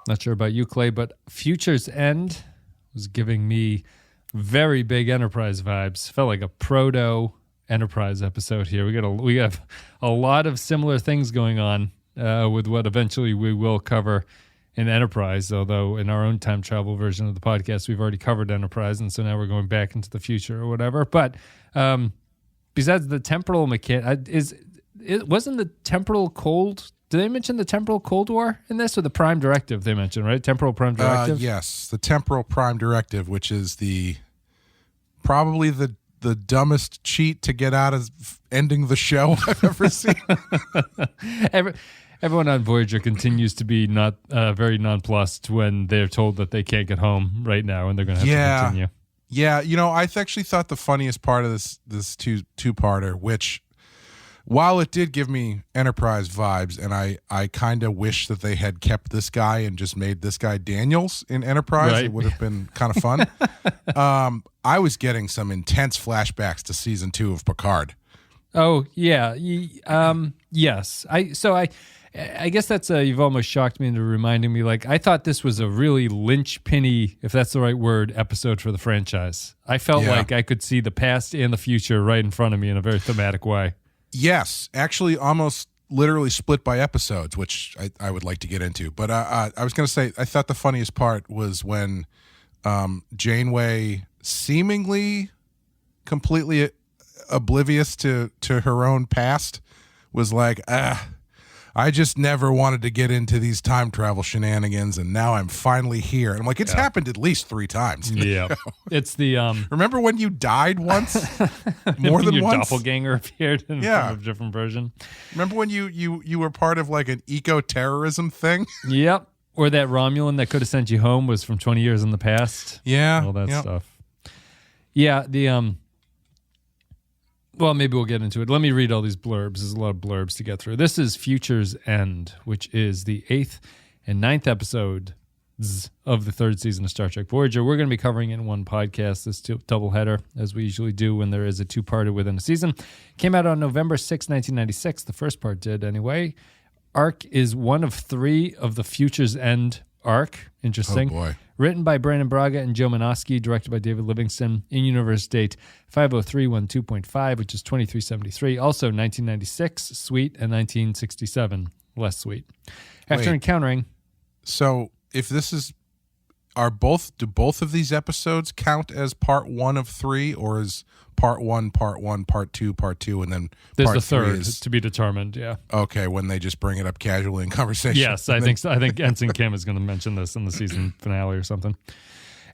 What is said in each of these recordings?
Not sure about you, Clay, but Future's End was giving me very big Enterprise vibes. Felt like a proto Enterprise episode here. We have a lot of similar things going on with what eventually we will cover in Enterprise, although in our own time travel version of the podcast, we've already covered Enterprise, and so now we're going back into the future or whatever. But besides the temporal mechanic, wasn't the temporal cold? Did they mention the temporal Cold War in this, or the Prime Directive they mentioned, right? Temporal Prime Directive? Yes, the Temporal Prime Directive, which is probably the dumbest cheat to get out of ending the show I've ever seen. Everyone on Voyager continues to be not very nonplussed when they're told that they can't get home right now and they're going to have to continue. Yeah, I actually thought the funniest part of this two-parter, which, while it did give me Enterprise vibes, and I kind of wish that they had kept this guy and just made this guy Daniels in Enterprise, right. It would have been kind of fun. I was getting some intense flashbacks to season 2 of Picard. Oh yeah, yes. I guess that's you've almost shocked me into reminding me. Like, I thought this was a really linchpinny, if that's the right word, episode for the franchise. I felt like I could see the past and the future right in front of me in a very thematic way. Yes, actually almost literally split by episodes, which I would like to get into. But I was going to say, I thought the funniest part was when Janeway, seemingly completely oblivious to her own past, was like, I just never wanted to get into these time travel shenanigans, and now I'm finally here. And I'm like, it's happened at least 3 times. Yeah. It's the... Remember when you died once? More than your once? Your doppelganger appeared in a different version. Remember when you were part of like an eco-terrorism thing? Yep. Or that Romulan that could have sent you home was from 20 years in the past. Yeah. All that stuff. Yeah, well, maybe we'll get into it. Let me read all these blurbs. There's a lot of blurbs to get through. This is Future's End, which is the 8th and 9th episodes of the 3rd season of Star Trek Voyager. We're going to be covering it in one podcast, this doubleheader, as we usually do when there is a 2-parter within a season. Came out on November 6, 1996. The first part did, anyway. Arc is one of 3 of the Future's End arc. Interesting. Oh, boy. Written by Brandon Braga and Joe Menosky, directed by David Livingston, in-universe date 50312.5, which is 2373. Also 1996, sweet, and 1967, less sweet. After encountering... So, if this is... Do both of these episodes count as part 1 of 3, or is part 1, part 1, part 2, part 2, and then there's part the third is, to be determined, yeah. Okay, when they just bring it up casually in conversation. Yes, I think so. I think Ensign Kim is going to mention this in the season finale or something.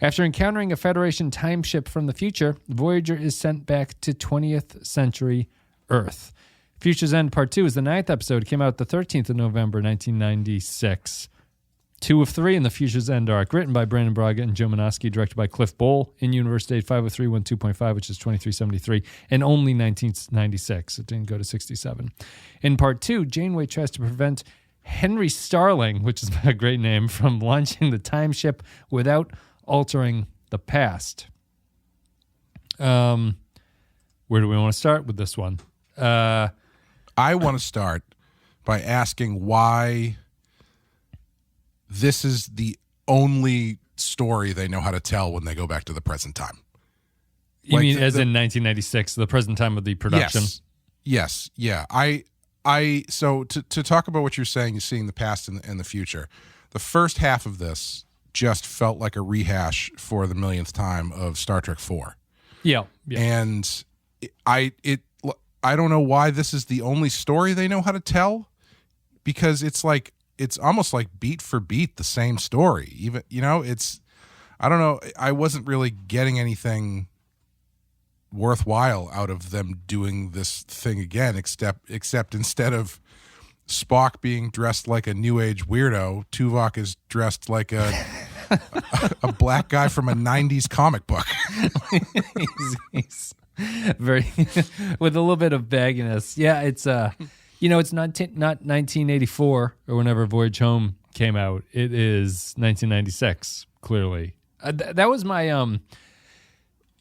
After encountering a Federation timeship from the future, Voyager is sent back to 20th century Earth. Future's End Part 2 is the 9th episode. It came out the 13th of November, 1996. 2 of 3 in the Future's End arc, written by Brandon Braga and Joe Menosky, directed by Cliff Bowl, in universe date 50312.5, which is 2373, and only 1996. It didn't go to 67. In part 2, Janeway tries to prevent Henry Starling, which is a great name, from launching the timeship without altering the past. Where do we want to start with this one? I want to start by asking why this is the only story they know how to tell when they go back to the present time. You mean as in 1996, the present time of the production? Yes. Yeah. So to talk about what you're saying, seeing the past and the future, the first half of this just felt like a rehash for the millionth time of Star Trek 4. Yeah. And I don't know why this is the only story they know how to tell, because it's almost like beat for beat the same story. Even, I don't know. I wasn't really getting anything worthwhile out of them doing this thing again, except instead of Spock being dressed like a new age weirdo, Tuvok is dressed like a black guy from a 90s comic book. he's very with a little bit of bagginess. Yeah, it's it's not 1984 or whenever Voyage Home came out. It is 1996, clearly. That was my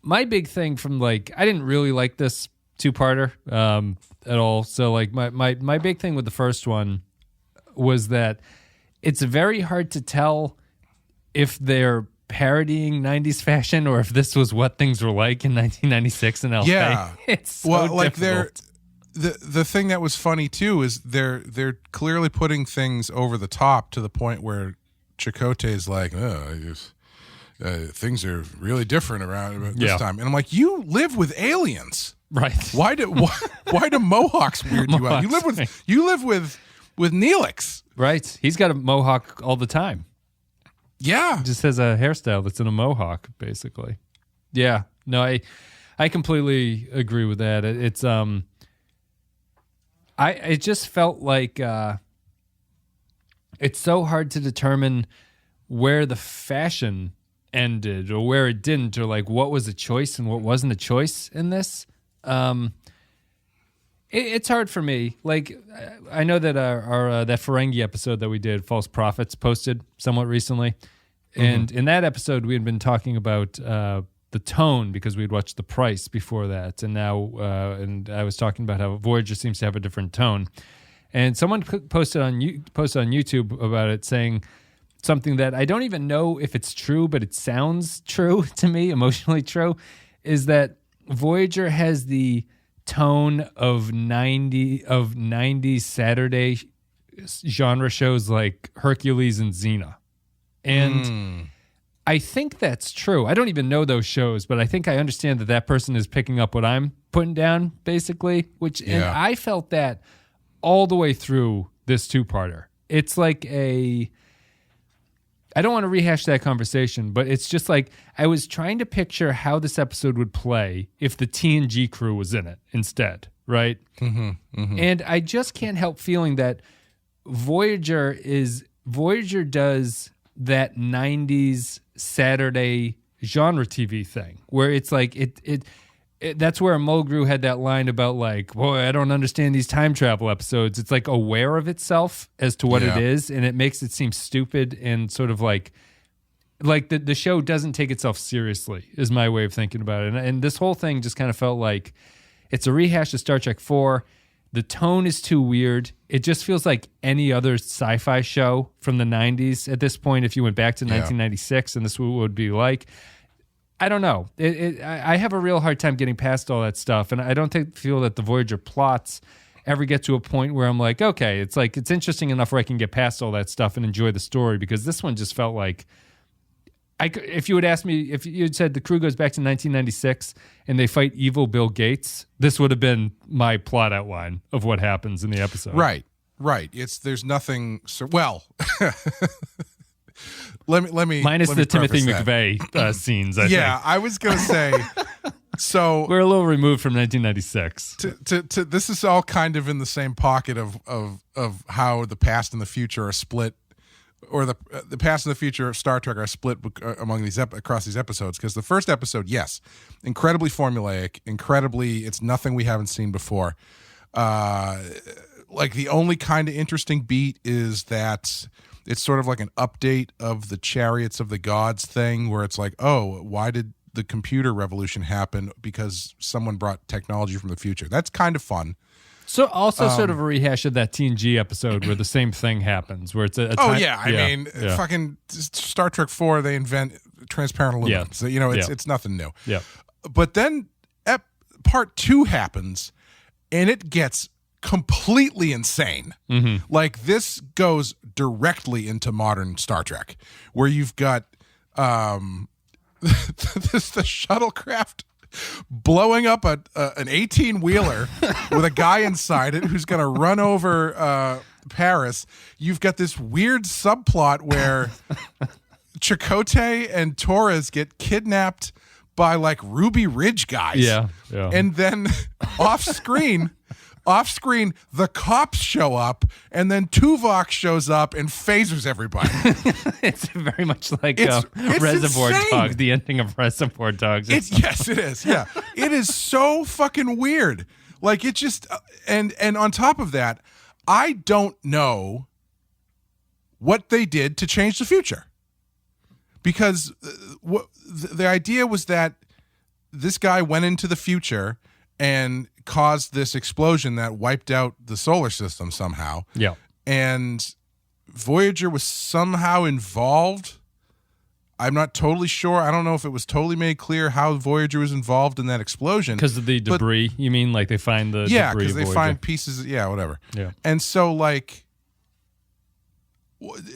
my big thing from, I didn't really like this 2-parter at all. So, my big thing with the first one was that it's very hard to tell if they're parodying 90s fashion or if this was what things were like in 1996 in LA. Yeah. It's so difficult. The thing that was funny too is they're clearly putting things over the top to the point where Chakotay is like, things are really different around this time, and I'm like, you live with aliens, right? Why do Mohawks weird you out? You live with Neelix, right? He's got a mohawk all the time. Yeah, he just has a hairstyle that's in a mohawk, basically. Yeah, no, I completely agree with that. It's it just felt like it's so hard to determine where the fashion ended or where it didn't, or like what was a choice and what wasn't a choice in this. It's hard for me. Like, I know that our that Ferengi episode that we did, False Prophets, posted somewhat recently. And in that episode, we had been talking about the tone because we had watched The Price before that. And now, and I was talking about how Voyager seems to have a different tone. And someone posted on YouTube about it, saying something that I don't even know if it's true, but it sounds true to me, emotionally true, is that Voyager has the tone of 90s Saturday genre shows like Hercules and Xena. And I think that's true. I don't even know those shows, but I think I understand that person is picking up what I'm putting down, basically. And I felt that all the way through this two-parter. It's like I don't want to rehash that conversation, but it's just like I was trying to picture how this episode would play if the TNG crew was in it instead, right? And I just can't help feeling that Voyager does that 90s Saturday genre TV thing where it's like that's where Mulgrew had that line about like, boy, I don't understand these time travel episodes. It's like aware of itself as to what it is, and it makes it seem stupid and sort of like the show doesn't take itself seriously is my way of thinking about it. And this whole thing just kind of felt like it's a rehash of Star Trek 4. The tone is too weird. It just feels like any other sci-fi show from the 90s at this point. If you went back to 1996 and this would be like, I don't know. I have a real hard time getting past all that stuff, and I don't feel that the Voyager plots ever get to a point where I'm like, okay, it's interesting enough where I can get past all that stuff and enjoy the story, because this one just felt like, if you had asked me, if you had said the crew goes back to 1996 and they fight evil Bill Gates, this would have been my plot outline of what happens in the episode. Right. There's nothing. Well, let me minus let the me Timothy preface that. McVeigh scenes. I think. I was gonna say. So we're a little removed from 1996. This is all kind of in the same pocket of how the past and the future are split, or the past and the future of Star Trek are split among across these episodes. Because the first episode, yes, incredibly formulaic, it's nothing we haven't seen before. Like the only kind of interesting beat is that it's sort of like an update of the Chariots of the Gods thing, where it's like, oh, why did the computer revolution happen? Because someone brought technology from the future. That's kind of fun. So also sort of a rehash of that TNG episode where the same thing happens, where it's a time, I mean, fucking Star Trek 4, they invent transparent aluminum. So, it's nothing new. Yeah. But then part 2 happens, and it gets completely insane. Like, this goes directly into modern Star Trek, where you've got the shuttlecraft blowing up an 18-wheeler with a guy inside it who's going to run over Paris. You've got this weird subplot where Chakotay and Torres get kidnapped by like Ruby Ridge guys. Yeah. And then off screen, the cops show up, and then Tuvok shows up and phasers everybody. It's very much like Reservoir Dogs, the ending of Reservoir Dogs. Yes, it is. Yeah, it is so fucking weird. Like, it just and on top of that, I don't know what they did to change the future, because the idea was that this guy went into the future and caused this explosion that wiped out the solar system somehow. Yeah. And Voyager was somehow involved. I'm not totally sure. I don't know if it was totally made clear how Voyager was involved in that explosion. Because of the debris, you mean? Like they find the yeah, debris because they Voyager. find pieces. Yeah, whatever. Yeah. And so, like,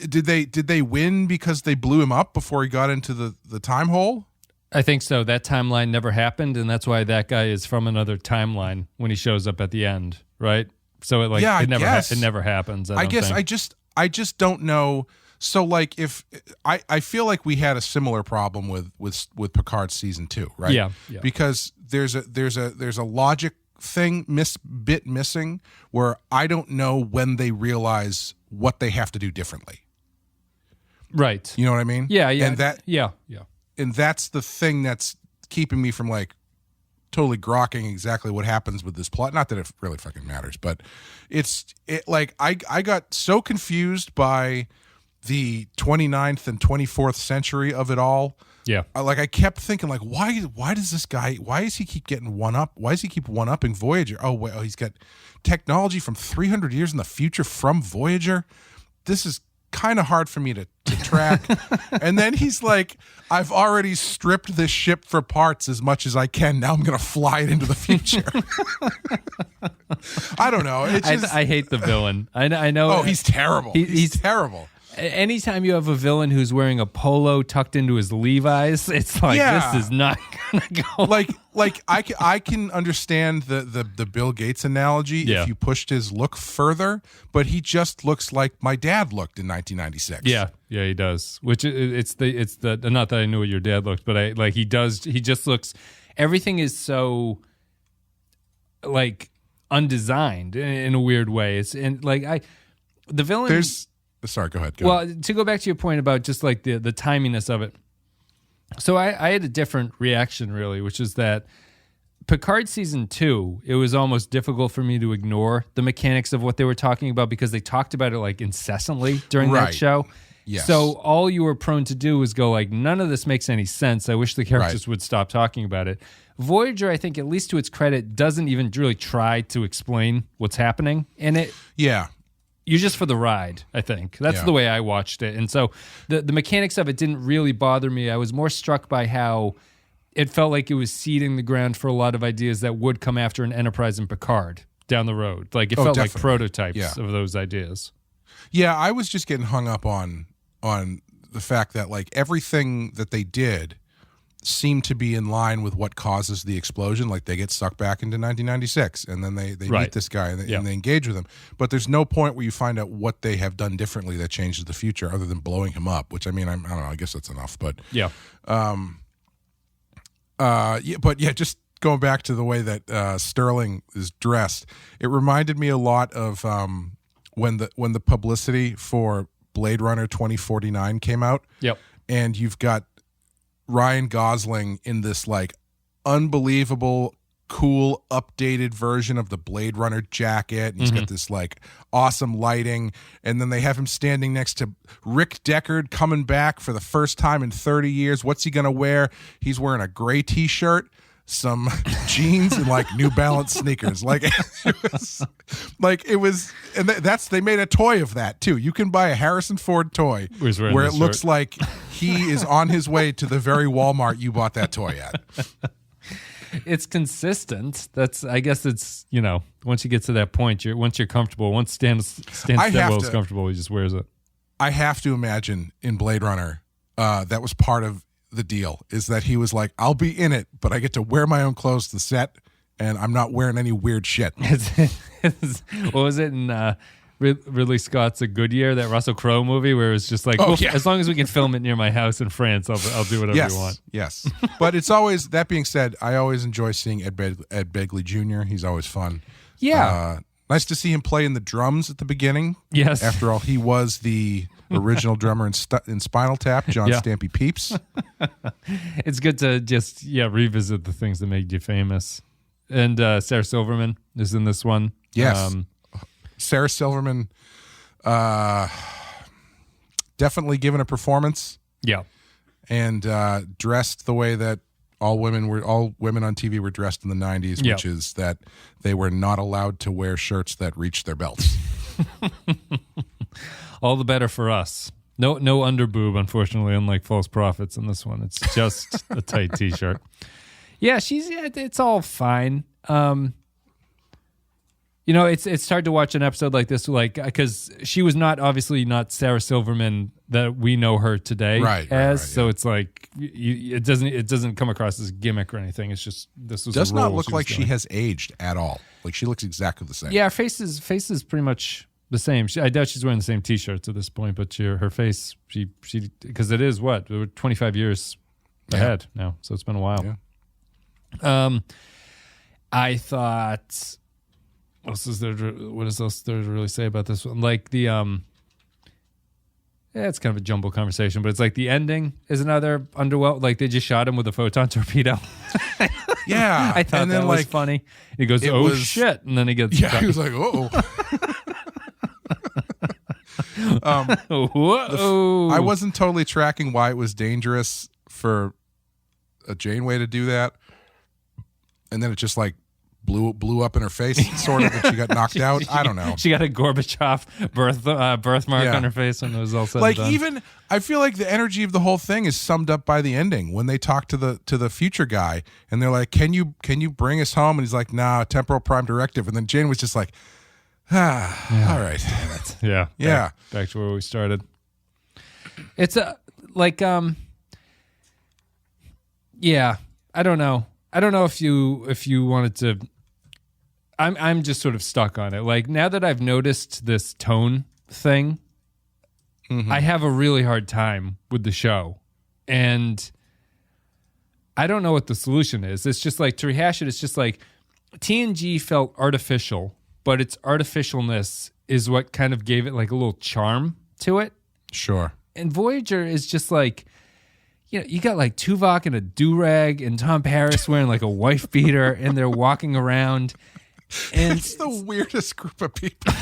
did they win because they blew him up before he got into the time hole? I think so. That timeline never happened, and that's why that guy is from another timeline when he shows up at the end, right? So it it never happens. I just don't know. So like if I feel like we had a similar problem with Picard season 2, right? Yeah. Because there's a logic thing missing where I don't know when they realize what they have to do differently. Right. You know what I mean? Yeah. And and that's the thing that's keeping me from like totally grokking exactly what happens with this plot. Not that it really fucking matters, but I got so confused by the 29th and 24th century of it all. Yeah. I kept thinking like, why does this guy, why does he keep getting one up? Why does he keep one upping Voyager? Oh, wait, he's got technology from 300 years in the future from Voyager. This is kind of hard for me to track. And then he's like, I've already stripped this ship for parts as much as I can. Now I'm going to fly it into the future. I don't know. I hate the villain. I know. Oh, he's terrible. He's terrible. Anytime you have a villain who's wearing a polo tucked into his Levi's, it's like, this is not gonna go. Like I can understand the Bill Gates analogy if you pushed his look further, but he just looks like my dad looked in 1996. Yeah, he does. Which it's the not that I knew what your dad looked, but he does. He just looks. Everything is so like undesigned in a weird way. It's the villain. Sorry, go ahead. Well, to go back to your point about just like the timiness of it. So I had a different reaction, really, which is that Picard season 2, it was almost difficult for me to ignore the mechanics of what they were talking about because they talked about it like incessantly during that show. Yes. So all you were prone to do was go like, none of this makes any sense. I wish the characters would stop talking about it. Voyager, I think, at least to its credit, doesn't even really try to explain what's happening in it. Yeah. You're just for the ride, I think. That's the way I watched it. And so the mechanics of it didn't really bother me. I was more struck by how it felt like it was seeding the ground for a lot of ideas that would come after an Enterprise and Picard down the road. Like it felt definitely. like prototypes of those ideas. Yeah, I was just getting hung up on the fact that like everything that they did seem to be in line with what causes the explosion. Like they get sucked back into 1996 and then they meet this guy and they engage with him. But there's no point where you find out what they have done differently that changes the future other than blowing him up, which I mean, I don't know, I guess that's enough. But just going back to the way that Sterling is dressed, it reminded me a lot of when the publicity for Blade Runner 2049 came out. Yep. And you've got Ryan Gosling in this like unbelievable cool updated version of the Blade Runner jacket, and he's got this like awesome lighting, and then they have him standing next to Rick Deckard coming back for the first time in 30 years. What's he gonna wear? He's wearing a gray t-shirt, some jeans, and like New Balance sneakers. It was and that's they made a toy of that too. You can buy a Harrison Ford toy where it looks like he is on his way to the very Walmart you bought that toy at. It's consistent. I guess it's, once you get to that point, once you're comfortable, once Stan Stillwell is comfortable, he just wears it. I have to imagine in Blade Runner, that was part of the deal, is that he was like, I'll be in it, but I get to wear my own clothes to the set, and I'm not wearing any weird shit. What was it in Ridley Scott's A Good Year, that Russell Crowe movie, where it's just like, as long as we can film it near my house in France, I'll do whatever you want. Yes. But it's always, that being said, I always enjoy seeing Ed Begley Jr. He's always fun. Yeah. Nice to see him playing the drums at the beginning. Yes. After all, he was the original drummer in Spinal Tap, John Stampy Pepys. It's good to just, revisit the things that made you famous. And Sarah Silverman is in this one. Yes. Sarah Silverman definitely given a performance. Yeah. And dressed the way that all women on TV were dressed in the 90s, which is that they were not allowed to wear shirts that reached their belts. All the better for us. No underboob, unfortunately, unlike False Prophets in this one. It's just a tight T-shirt. Yeah, it's all fine. It's hard to watch an episode like this, because she was obviously not Sarah Silverman that we know her today as. So it's like it doesn't come across as a gimmick or anything. It's just this was does a role not look like she doing. has aged at all. Like she looks exactly the same. Yeah, her face is pretty much the same. I doubt she's wearing the same T-shirts at this point, but her face, she because it is what 25 years ahead now, so it's been a while. Yeah. I thought. What is there to really say about this one? Like it's kind of a jumble conversation, but it's like the ending is another underwhelming. Like they just shot him with a photon torpedo. Yeah, I thought that was funny. He goes, "Oh shit!" and then he gets he was like, "Oh." Whoa! I wasn't totally tracking why it was dangerous for a Janeway to do that, and then it just like blew up in her face, sort of, and she got knocked out. I don't know. She got a Gorbachev birthmark on her face when it was all said and done. Even I feel like the energy of the whole thing is summed up by the ending when they talk to the future guy and they're like, "Can you bring us home?" And he's like, "Nah, temporal prime directive." And then Jane was just like, all right, yeah. Back to where we started. It's I don't know. I don't know if you wanted to. I'm just sort of stuck on it. Like now that I've noticed this tone thing, I have a really hard time with the show, and I don't know what the solution is. It's just like to rehash it. It's just like TNG felt artificial, but its artificialness is what kind of gave it like a little charm to it. Sure. And Voyager is just like. You got like Tuvok in a do-rag and Tom Paris wearing like a wife beater and they're walking around. And it's the weirdest group of people.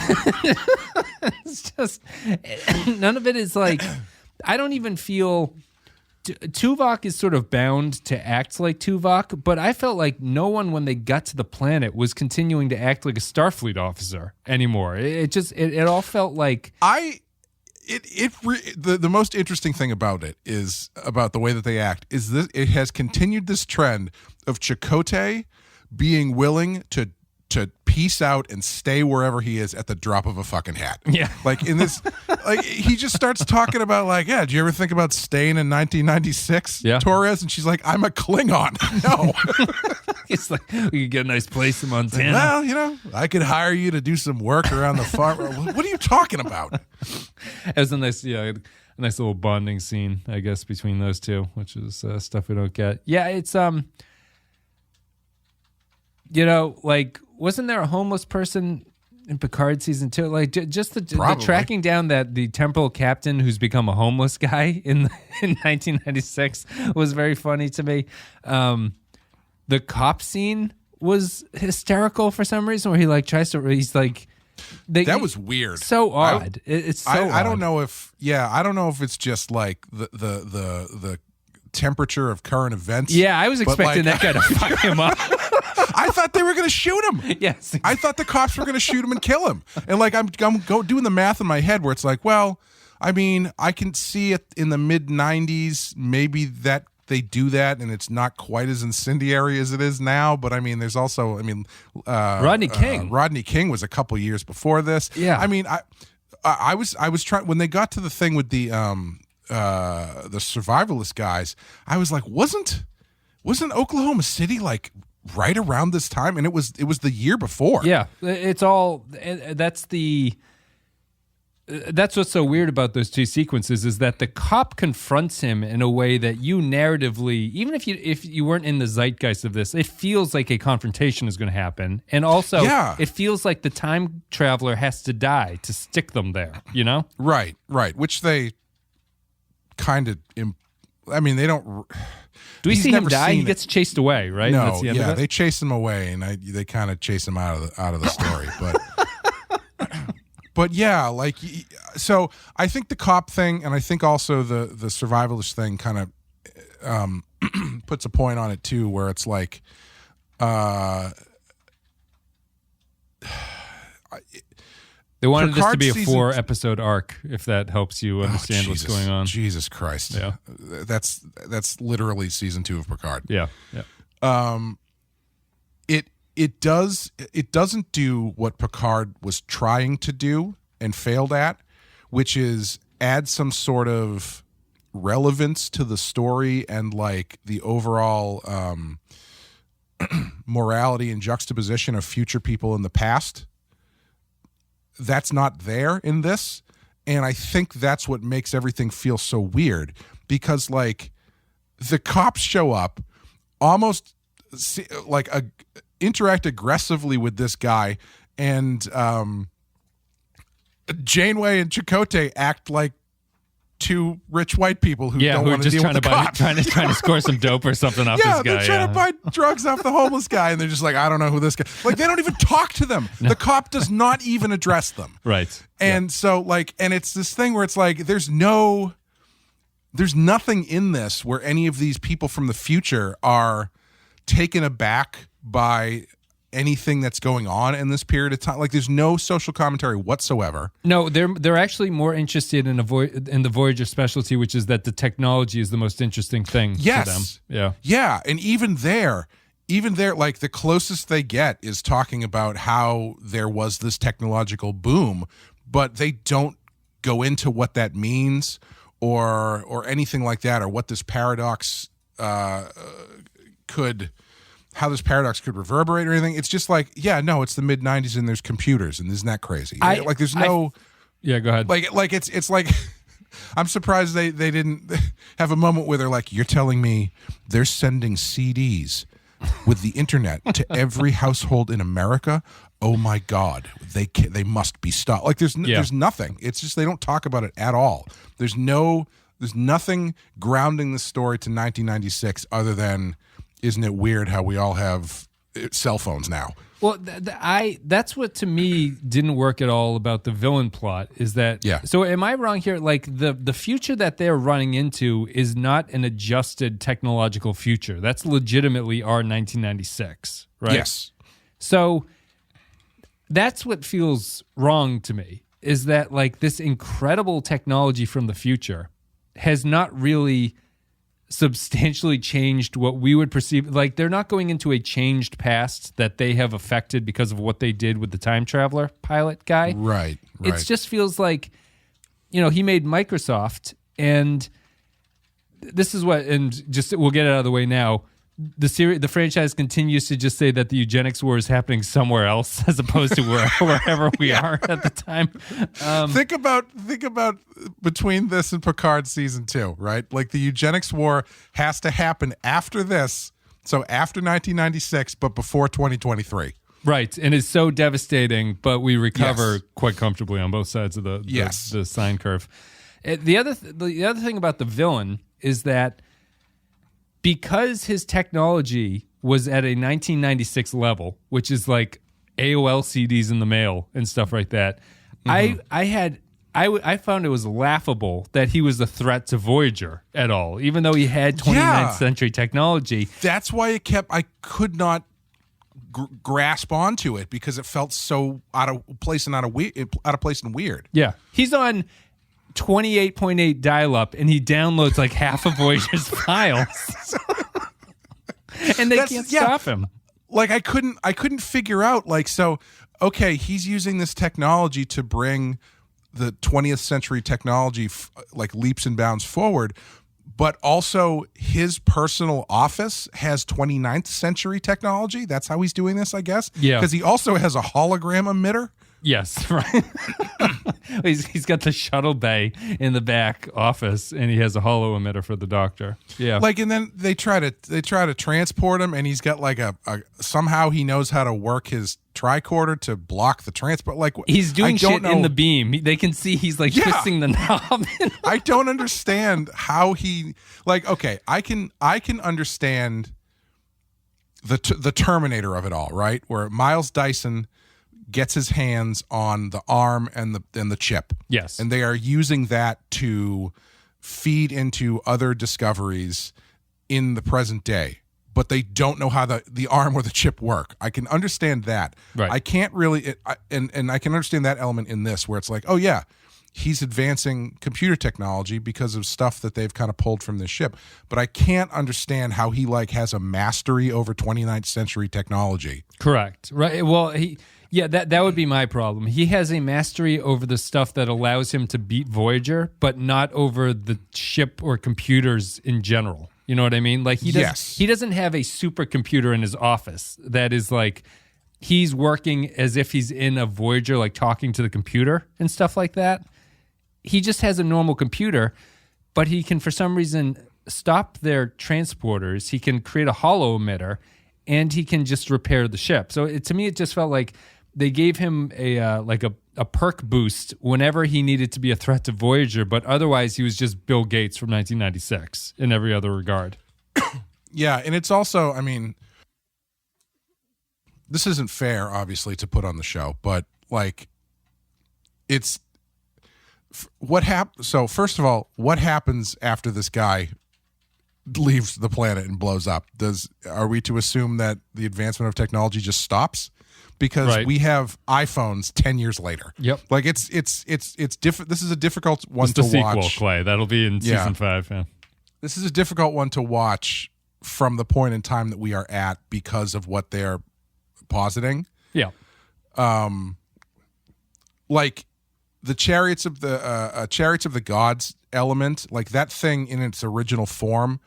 It's just, none of it is like, I don't even feel, Tuvok is sort of bound to act like Tuvok, but I felt like no one when they got to the planet was continuing to act like a Starfleet officer anymore. It all felt like... The most interesting thing about it is about the way that they act is this: it has continued this trend of Chakotay being willing to peace out and stay wherever he is at the drop of a fucking hat. Yeah, like in this, like he just starts talking about like, did you ever think about staying in 1996, Torres? And she's like, I'm a Klingon. No. It's like, we could get a nice place in Montana. Well, I could hire you to do some work around the farm. What are you talking about? It was a nice little bonding scene, I guess, between those two, which is stuff we don't get. Yeah, it's like, wasn't there a homeless person in Picard season 2? Like, just the tracking down the temporal captain who's become a homeless guy in 1996 was very funny to me. The cop scene was hysterical for some reason, where he like tries to. He's like. That was weird. So odd. It's so odd. I don't know if it's just like the temperature of current events. Yeah, I was expecting that guy to fuck him up. I thought they were going to shoot him. Yes. I thought the cops were going to shoot him and kill him. And like I'm doing the math in my head where it's like, well, I mean, I can see it in the mid 90s, maybe that they do that and it's not quite as incendiary as it is now, but I mean there's also Rodney King was a couple years before this. Yeah. I mean I was trying when they got to the thing with the survivalist guys, I was like, wasn't Oklahoma City like right around this time? And it was the year before. Yeah. It's all that's what's so weird about those two sequences is that the cop confronts him in a way that you narratively, even if you weren't in the zeitgeist of this, it feels like a confrontation is going to happen. And also, it feels like the time traveler has to die to stick them there, Right. Which they kind of, they don't... Do we see him die? He gets chased away, right? No, That's the end of it? They chase him away, and they kind of chase him out of the story, but... But yeah, like, so I think the cop thing, and I think also the survivalist thing kind of puts a point on it too, where it's like, They wanted this to Picard be a season- 4-episode arc, if that helps you understand what's going on. Jesus Christ. Yeah. That's literally season 2 of Picard. Yeah. It doesn't do what Picard was trying to do and failed at, which is add some sort of relevance to the story and like the overall morality and juxtaposition of future people in the past. That's not there in this, and I think that's what makes everything feel so weird, because like the cops show up, almost interact aggressively with this guy, and Janeway and Chakotay act like two rich white people who don't want to deal with the cops. trying to score some dope or something off this guy. They're trying to buy drugs off the homeless guy, and they're just like, I don't know who this guy. Like, they don't even talk to them. No. The cop does not even address them. Right. And so like, and it's this thing where it's like, there's nothing in this where any of these people from the future are taken aback by anything that's going on in this period of time. Like, there's no social commentary whatsoever. No, they're actually more interested in the Voyager specialty, which is that the technology is the most interesting thing to them. Yeah, and even there, like, the closest they get is talking about how there was this technological boom, but they don't go into what that means or anything like that, or what this paradox how this paradox could reverberate or anything. It's just like, it's the mid-90s and there's computers, and isn't that crazy? Go ahead. Like it's like I'm surprised they didn't have a moment where they're like, you're telling me they're sending CDs with the internet to every household in America? Oh my God, they must be stopped. Like there's nothing. It's just they don't talk about it at all. There's nothing grounding the story to 1996 other than, isn't it weird how we all have cell phones now? Well, that's what to me didn't work at all about the villain plot, is that. Yeah. So am I wrong here? Like the future that they're running into is not an adjusted technological future. That's legitimately our 1996, right? Yes. So that's what feels wrong to me, is that like this incredible technology from the future has not really substantially changed what we would perceive. Like, they're not going into a changed past that they have affected because of what they did with the time traveler pilot guy. Right. It just feels like, he made Microsoft, and this is what, and just we'll get it out of the way now. The franchise continues to just say that the eugenics war is happening somewhere else as opposed to wherever we are at the time. Think about between this and Picard season 2, right? Like, the eugenics war has to happen after this, so after 1996, but before 2023. Right, and it's so devastating, but we recover quite comfortably on both sides of the sine curve. The other thing about the villain is that, because his technology was at a 1996 level, which is like AOL CDs in the mail and stuff like that, I found it was laughable that he was a threat to Voyager at all, even though he had 29th century technology. That's why I could not grasp onto it, because it felt so out of place and weird. Yeah, he's on 28.8 dial-up, and he downloads like half of Voyager's files, and they can't stop him. Like, I couldn't figure out, like, so okay, he's using this technology to bring the 20th century technology like leaps and bounds forward, but also his personal office has 29th century technology. That's how he's doing this, I guess. Yeah, because he also has a hologram emitter. Yes, right. He's got the shuttle bay in the back office, and he has a holo emitter for the doctor. Yeah, like, and then they try to transport him, and he's got like a somehow he knows how to work his tricorder to block the transport. Like, he's doing shit in the beam. They can see he's like twisting the knob. I don't understand how he, like, okay, I can understand the Terminator of it all, right? Where Miles Dyson gets his hands on the arm and the chip. Yes. And they are using that to feed into other discoveries in the present day. but they don't know how the arm or the chip work. I can understand that. Right. I can't really, and I can understand that element in this, where it's like, oh yeah, he's advancing computer technology because of stuff that they've kind of pulled from this ship. But I can't understand how he like has a mastery over 29th century technology. Correct. Right. Well, that would be my problem. He has a mastery over the stuff that allows him to beat Voyager, but not over the ship or computers in general. You know what I mean? Like he doesn't have a supercomputer in his office that is like he's working as if he's in a Voyager, like talking to the computer and stuff like that. He just has a normal computer, but he can, for some reason, stop their transporters. He can create a holo emitter, and he can just repair the ship. So to me, it just felt like they gave him a perk boost whenever he needed to be a threat to Voyager, but otherwise he was just Bill Gates from 1996 in every other regard. Yeah, and it's also, I mean, this isn't fair, obviously, to put on the show, but like, it's so first of all, what happens after this guy leaves the planet and blows up? Are we to assume that the advancement of technology just stops? Because we have iPhones 10 years later. Yep. Like it's different. This is a difficult one it's to the sequel, watch. Clay. That'll be in season 5. Yeah. This is a difficult one to watch from the point in time that we are at because of what they're positing. Yeah. Like the chariots of the gods element, like that thing in its original form,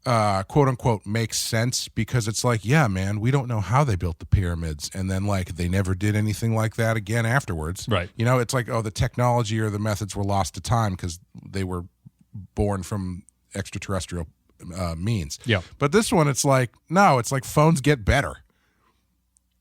quote unquote, makes sense because it's like, yeah, man, we don't know how they built the pyramids, and then like they never did anything like that again afterwards. Right. You know, it's like, oh, the technology or the methods were lost to time because they were born from extraterrestrial means. Yeah. But this one, it's like, no, it's like phones get better.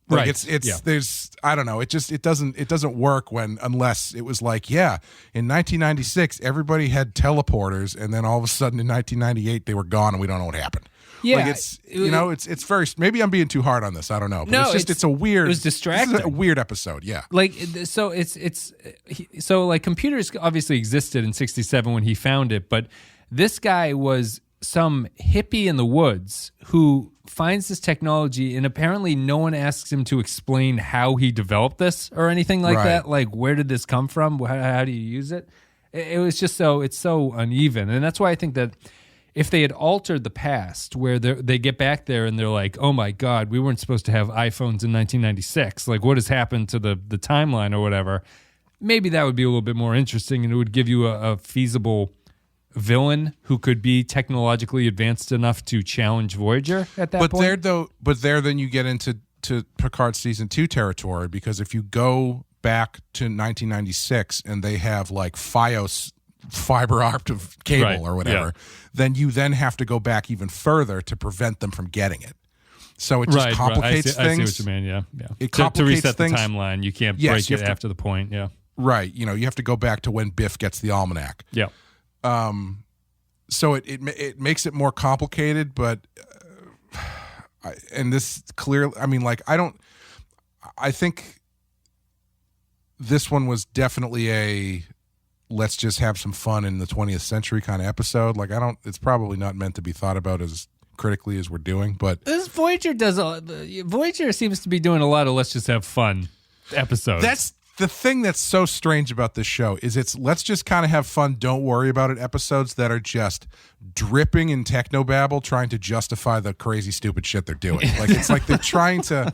Like right. There's, I don't know. It doesn't work unless it was like, yeah, in 1996, everybody had teleporters. And then all of a sudden in 1998, they were gone and we don't know what happened. Yeah. Like it's very, maybe I'm being too hard on this. I don't know. But no, it's a weird, it was distracting. This is a weird episode. Yeah. Like, so so like computers obviously existed in 67 when he found it, but this guy was some hippie in the woods who finds this technology, and apparently no one asks him to explain how he developed this or anything like that. Like, where did this come from? How do you use it? It was just it's so uneven. And that's why I think that if they had altered the past where they get back there and they're like, oh my God, we weren't supposed to have iPhones in 1996. Like, what has happened to the timeline or whatever? Maybe that would be a little bit more interesting, and it would give you a feasible villain who could be technologically advanced enough to challenge Voyager at that point. Then you get into Picard season 2 territory, because if you go back to 1996 and they have like FiOS fiber optic cable or whatever, then you have to go back even further to prevent them from getting it. So it just complicates things. I see what you mean. Yeah. It complicates to reset things. The timeline. You can't break it after the point. Yeah. Right. You know, you have to go back to when Biff gets the almanac. Yeah. So it makes it more complicated, but and this clearly, I mean, like, I think this one was definitely a let's just have some fun in the 20th century kind of episode. Like, it's probably not meant to be thought about as critically as we're doing, but this Voyager Voyager seems to be doing a lot of let's just have fun episodes. That's the thing that's so strange about this show is it's let's just kind of have fun, don't worry about it episodes that are just dripping in technobabble trying to justify the crazy stupid shit they're doing. Like, it's like they're trying to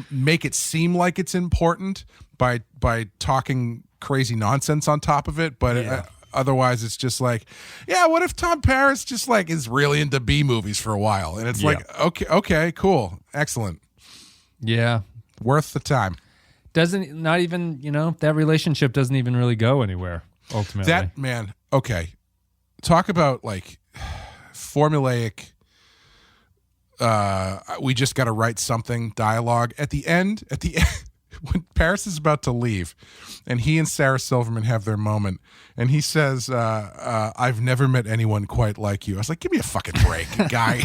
make it seem like it's important by talking crazy nonsense on top of it, but otherwise it's just like, yeah, what if Tom Paris just like is really into B movies for a while? And it's like, okay, cool, excellent. Yeah. Worth the time. Not even, that relationship doesn't even really go anywhere, ultimately. That, man, okay. Talk about, like, formulaic, we just got to write something dialogue. At the end, when Paris is about to leave, and he and Sarah Silverman have their moment, and he says, I've never met anyone quite like you. I was like, give me a fucking break, guy.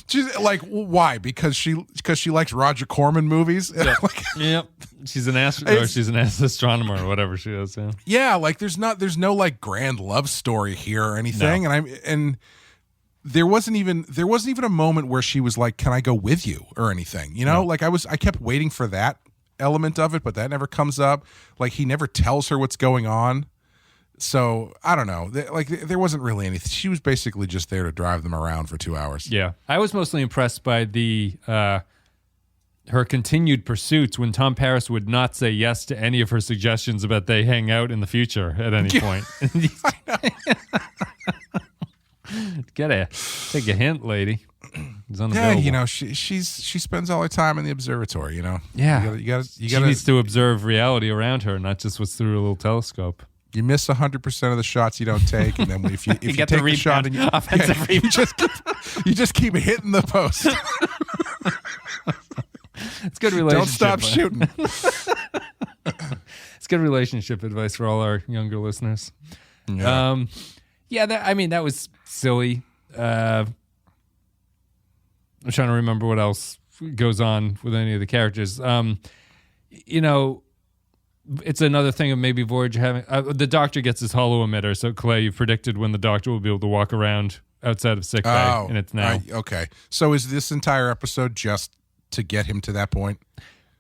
She's like, why? Because she likes Roger Corman movies. Yep. Like, Yep. She's an she's an astronomer or whatever she is. Yeah. yeah, like there's no like grand love story here or anything, No. and there wasn't even a moment where she was like, "Can I go with you?" or anything. You know, No. like I kept waiting for that element of it, but that never comes up. Like he never tells her what's going on. So I don't know. There wasn't really anything. She was basically just there to drive them around for 2 hours. Yeah. I was mostly impressed by her continued pursuits when Tom Paris would not say yes to any of her suggestions about they hang out in the future at any point. Take a hint, lady. He's unavailable. Yeah, you know, she spends all her time in the observatory. You know. Yeah. You She needs to observe reality around her, not just what's through a little telescope. You miss 100% of the shots you don't take, and then if you get take the the shot rebound, and you, offensive rebound. you just keep hitting the post. It's good relationship. Don't stop shooting. It's good relationship advice for all our younger listeners. Yeah. That was silly. I'm trying to remember what else goes on with any of the characters. It's another thing of maybe Voyager having the Doctor gets his hollow emitter. So Clay, you predicted when the Doctor will be able to walk around outside of sickbay, and it's now. Okay. So is this entire episode just to get him to that point?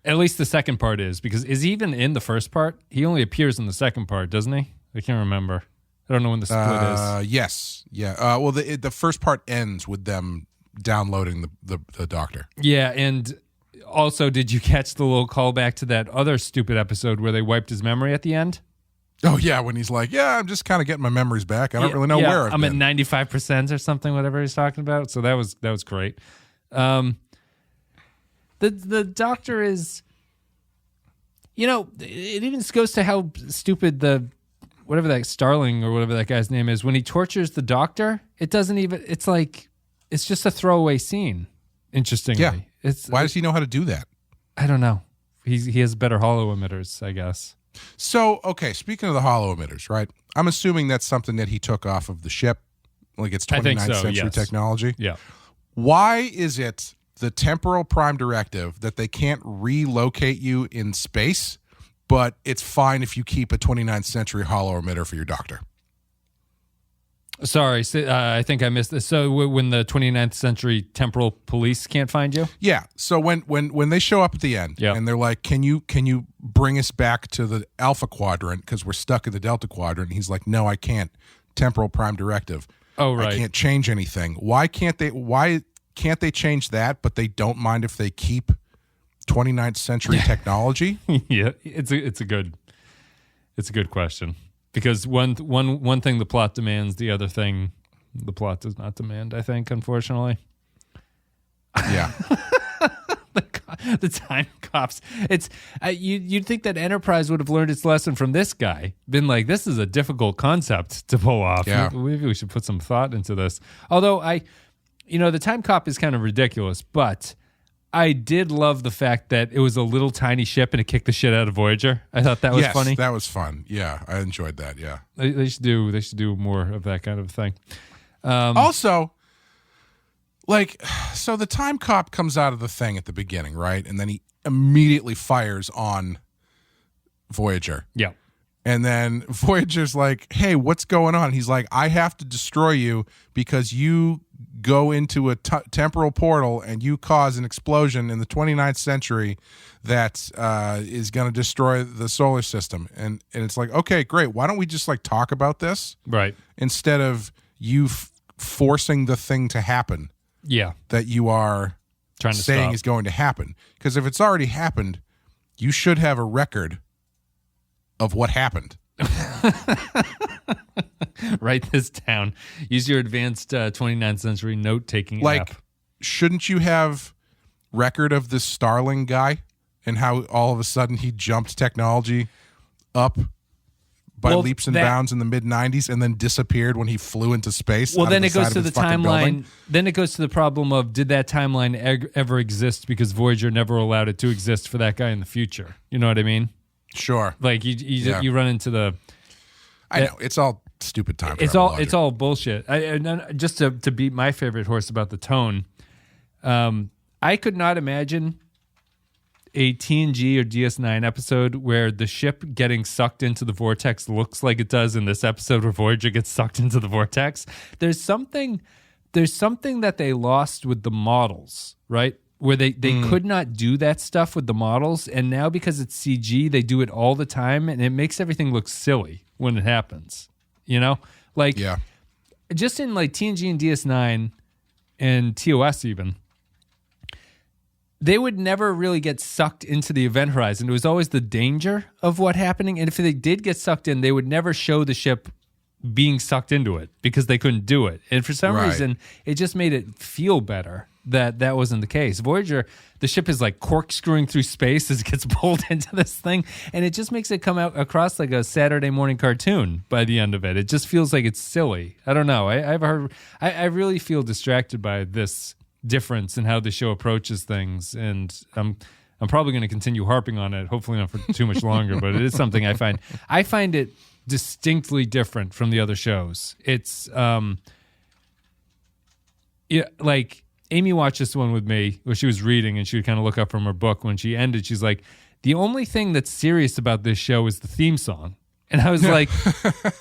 At least the second part is, because is he even in the first part? He only appears in the second part, doesn't he? I can't remember. I don't know when the split is. Yes. Yeah. Well, the first part ends with them downloading the Doctor. Yeah, and also, did you catch the little callback to that other stupid episode where they wiped his memory at the end? Oh, yeah, when he's like, yeah, I'm just kind of getting my memories back. I don't really know where I'm been. at 95% or something, whatever he's talking about. So that was great. The Doctor is, it even goes to how stupid whatever that Starling or whatever that guy's name is, when he tortures the Doctor, it doesn't even, it's like, it's just a throwaway scene, interestingly. Yeah. Why does he know how to do that? I don't know. He has better hollow emitters, I guess. So, okay, speaking of the hollow emitters, right? I'm assuming that's something that he took off of the ship, like it's 29th century yes. technology. Yeah. Why is it the temporal prime directive that they can't relocate you in space, but it's fine if you keep a 29th century hollow emitter for your Doctor? Sorry, I think I missed this. So when the 29th century temporal police can't find you? Yeah. So when they show up at the end and they're like, can you bring us back to the Alpha Quadrant because we're stuck in the Delta Quadrant? And he's like, no, I can't. Temporal prime directive. Oh, right. I can't change anything. Why can't they change that, but they don't mind if they keep 29th century technology? Yeah, it's a good question. Because one thing the plot demands, the other thing the plot does not demand, I think, unfortunately. Yeah. The time cops. It's you'd think that Enterprise would have learned its lesson from this guy. Been like, this is a difficult concept to pull off. Yeah. Maybe we should put some thought into this. Although the time cop is kind of ridiculous, but I did love the fact that it was a little tiny ship and it kicked the shit out of Voyager. I thought that was funny. That was fun. Yeah, I enjoyed that. Yeah, they should do more of that kind of thing. Also, so the time cop comes out of the thing at the beginning, right? And then he immediately fires on Voyager. Yeah. And then Voyager's like, hey, what's going on? He's like, I have to destroy you because you go into a temporal portal and you cause an explosion in the 29th century that is going to destroy the solar system. And it's like, okay, great. Why don't we just talk about this? Right. Instead of you forcing the thing to happen. Yeah. That you are trying to saying stop. is going to happen. Because if it's already happened, you should have a record of what happened. Write this down. Use your advanced 29th century note-taking app. Shouldn't you have record of this Starling guy and how all of a sudden he jumped technology up by leaps and bounds in the mid-90s and then disappeared when he flew into space? Well, then it goes to the timeline. Then it goes to the problem of, did that timeline ever exist because Voyager never allowed it to exist for that guy in the future? You know what I mean? Sure. You run into the... I know. It's all stupid time. It's all bullshit. Just to beat my favorite horse about the tone, I could not imagine a TNG or DS9 episode where the ship getting sucked into the vortex looks like it does in this episode where Voyager gets sucked into the vortex. There's something that they lost with the models, right? Where they could not do that stuff with the models, and now because it's CG, they do it all the time, and it makes everything look silly when it happens. You know? Like, just in like TNG and DS9 and TOS even, they would never really get sucked into the event horizon. It was always the danger of what happening, and if they did get sucked in, they would never show the ship being sucked into it because they couldn't do it. And for some reason, it just made it feel better that wasn't the case. Voyager, the ship is like corkscrewing through space as it gets pulled into this thing, and it just makes it come out across like a Saturday morning cartoon by the end of it. It just feels like it's silly. I don't know. I really feel distracted by this difference in how the show approaches things, and I'm probably going to continue harping on it, hopefully not for too much longer, but it is something I find it distinctly different from the other shows. It's like Amy watched this one with me where she was reading, and she would kind of look up from her book. When she ended, she's like, the only thing that's serious about this show is the theme song. And I was like,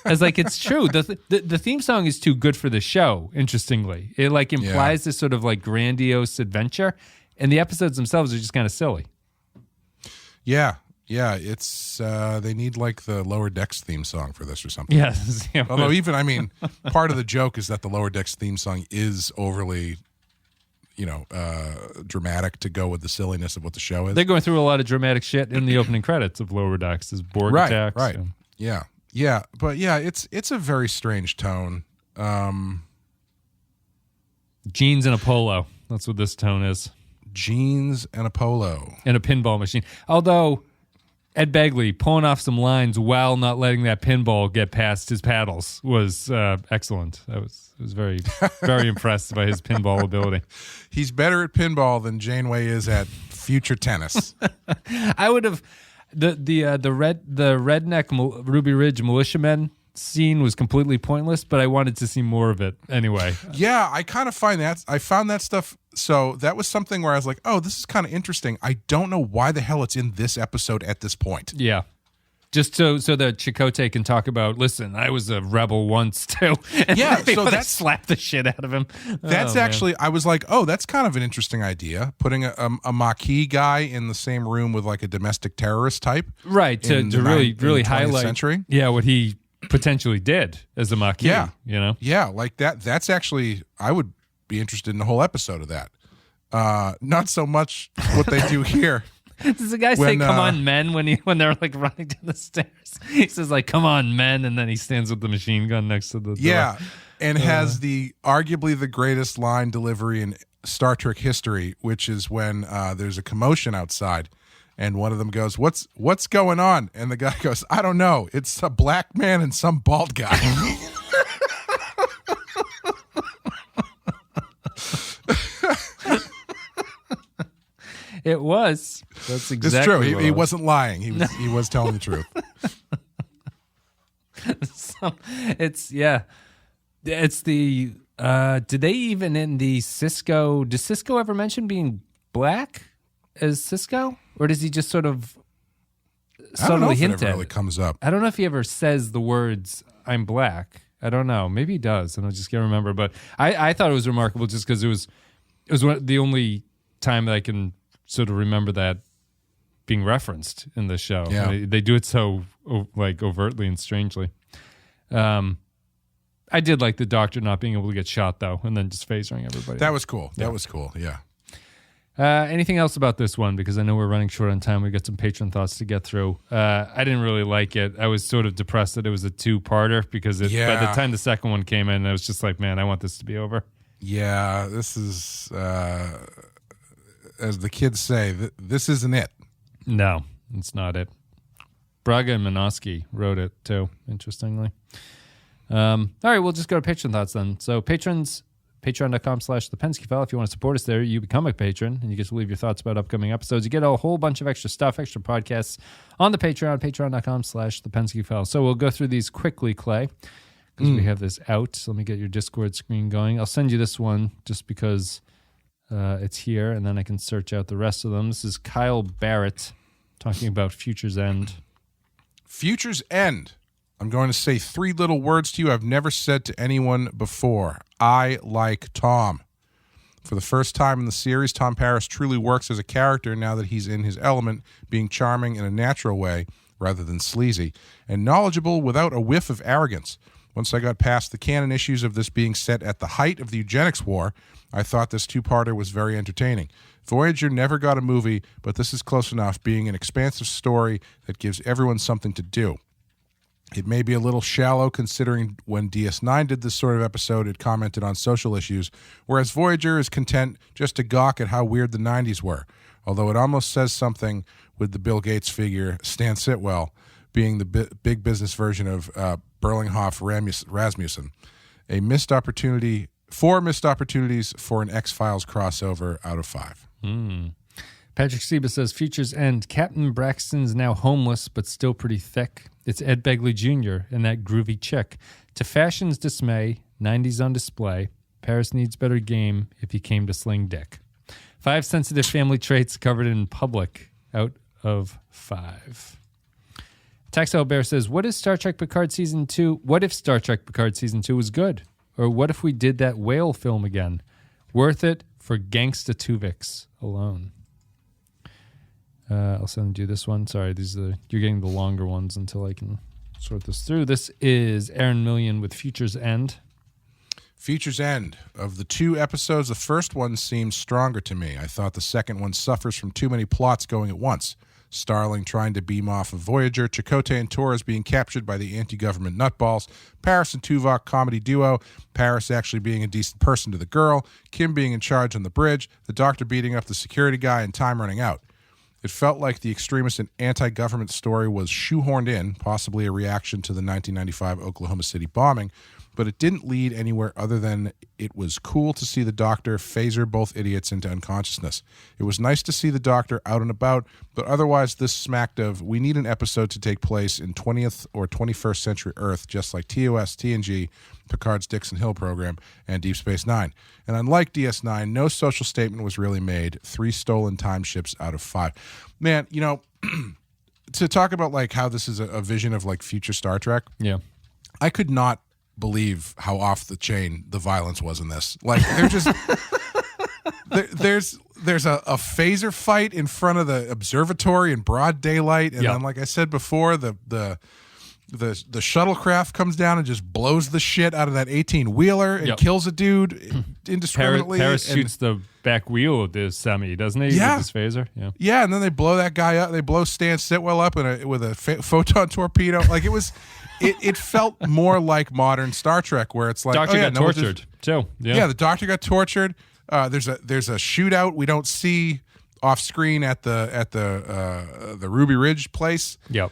it's true. The theme song is too good for the show, interestingly. It like implies this sort of like grandiose adventure, and the episodes themselves are just kind of silly. Yeah, it's they need like the Lower Decks theme song for this or something. Yes. Although even, part of the joke is that the Lower Decks theme song is overly, dramatic to go with the silliness of what the show is. They're going through a lot of dramatic shit in the opening credits of Lower Decks. There's Borg attacks. Right. So. Yeah. But yeah, it's a very strange tone. Jeans and a polo. That's what this tone is. Jeans and a polo. And a pinball machine. Although Ed Begley pulling off some lines while not letting that pinball get past his paddles was excellent. I was very, very impressed by his pinball ability. He's better at pinball than Janeway is at future tennis. I would have the redneck Ruby Ridge militiamen scene was completely pointless, but I wanted to see more of it anyway. Yeah, I kind of find that. I found that stuff. So that was something where I was like, oh, this is kind of interesting. I don't know why the hell it's in this episode at this point. Yeah. Just so that Chakotay can talk about, listen, I was a rebel once too. And so that's slap the shit out of him. That's actually, I was like, oh, that's kind of an interesting idea. Putting a Maquis guy in the same room with like a domestic terrorist type. Right. To really highlight century. Yeah, what he potentially did as a Maquis. Yeah. Yeah, like that. That's actually, I would be interested in a whole episode of that. Not so much what they do here. Does the guy say "Come on, men" when they're like running down the stairs? He says like "Come on, men," and then he stands with the machine gun next to the door. Yeah, and has the arguably the greatest line delivery in Star Trek history, which is when there's a commotion outside, and one of them goes, "What's going on?" And the guy goes, "I don't know. It's a black man and some bald guy." It was. That's exactly. It's true. He wasn't lying. He was telling the truth. It's the. Did they even in the Cisco? Does Cisco ever mention being black as Cisco, or does he just sort of subtly hint at it? Really comes up. I don't know if he ever says the words "I'm black." I don't know. Maybe he does, and I just can't remember. But I thought it was remarkable just because it was the only time that I can sort of remember that being referenced in the show. Yeah. They do it so like overtly and strangely. I did like the Doctor not being able to get shot though, and then just phasering everybody. That was cool. That was cool. Yeah. Anything else about this one? Because I know we're running short on time. We got some patron thoughts to get through. I didn't really like it. I was sort of depressed that it was a two-parter because by the time the second one came in, I was just like, man, I want this to be over. Yeah, this is, as the kids say, this isn't it. No, it's not it. Braga and Minosky wrote it too, interestingly. All right, we'll just go to patron thoughts then. So patrons, patreon.com/the Pensky File. If you want to support us there, you become a patron and you get to leave your thoughts about upcoming episodes. You get a whole bunch of extra stuff, extra podcasts on the Patreon, patreon.com/the Pensky File. So we'll go through these quickly, Clay, because we have this out. So let me get your Discord screen going. I'll send you this one just because It's here, and then I can search out the rest of them. This is Kyle Barrett talking about Future's End. Future's End. I'm going to say 3 little words to you I've never said to anyone before. I like Tom. For the first time in the series, Tom Paris truly works as a character now that he's in his element, being charming in a natural way rather than sleazy, and knowledgeable without a whiff of arrogance. Once I got past the canon issues of this being set at the height of the eugenics war, I thought this 2-parter was very entertaining. Voyager never got a movie, but this is close enough, being an expansive story that gives everyone something to do. It may be a little shallow considering when DS9 did this sort of episode, it commented on social issues, whereas Voyager is content just to gawk at how weird the 90s were, although it almost says something with the Bill Gates figure, Stan Sitwell, being the big business version of Berlinghoff Rasmussen. A missed opportunity, 4 missed opportunities for an X-Files crossover out of 5. Patrick Seba says, Future's End. Captain Braxton's now homeless, but still pretty thick. It's Ed Begley Jr. and that groovy chick. To fashion's dismay, 90s on display. Paris needs better game if he came to sling dick. 5 sensitive family traits covered in public out of 5. Taxel Bear says, what if Star Trek Picard Season 2 was good? Or what if we did that whale film again? Worth it for Gangsta Tuvix alone. I'll send you this one. Sorry, you're getting the longer ones until I can sort this through. This is Aaron Million with Future's End. Future's End. Of the 2 episodes, the first one seems stronger to me. I thought the second one suffers from too many plots going at once. Starling trying to beam off of Voyager, Chakotay and Torres being captured by the anti-government nutballs, Paris and Tuvok comedy duo, Paris actually being a decent person to the girl, Kim being in charge on the bridge, the doctor beating up the security guy, and time running out. It felt like the extremist and anti-government story was shoehorned in, possibly a reaction to the 1995 Oklahoma City bombing, but it didn't lead anywhere other than it was cool to see the doctor phaser both idiots into unconsciousness. It was nice to see the doctor out and about, but otherwise this smacked of, we need an episode to take place in 20th or 21st century Earth, just like TOS, TNG, Picard's Dixon Hill program, and Deep Space Nine. And unlike DS9, no social statement was really made. 3 stolen time ships out of 5. Man, to talk about like how this is a vision of like future Star Trek. Yeah. I could not believe how off the chain the violence was in this. Like they're just there's a phaser fight in front of the observatory in broad daylight, and then like I said before, the shuttlecraft comes down and just blows the shit out of that 18-wheeler and kills a dude indiscriminately. Paris shoots the back wheel of the semi, doesn't he? Yeah. With his phaser. Yeah, and then they blow that guy up. They blow Stan Sitwell up with a photon torpedo. Like it was, it felt more like modern Star Trek, where it's like Doctor got tortured too. Yeah, the doctor got tortured. There's a shootout we don't see off screen at the Ruby Ridge place. Yep.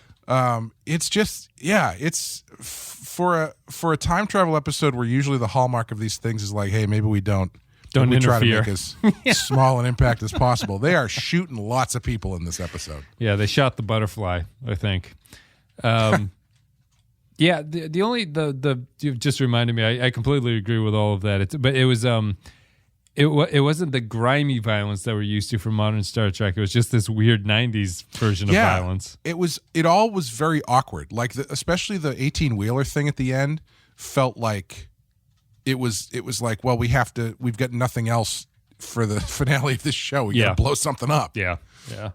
It's just it's for a time travel episode where usually the hallmark of these things is like, hey, maybe we don't interfere. Try to make as small an impact as possible. They are shooting lots of people in this episode. Yeah, they shot the butterfly, I think. Yeah, you've just reminded me. I completely agree with all of that. But it was it wasn't the grimy violence that we're used to from modern Star Trek. It was just this weird 90s version of violence. It all was very awkward. Like especially the 18-wheeler thing at the end felt like it was like, well, we've got nothing else for the finale of this show. We got to blow something up. Yeah. Yeah.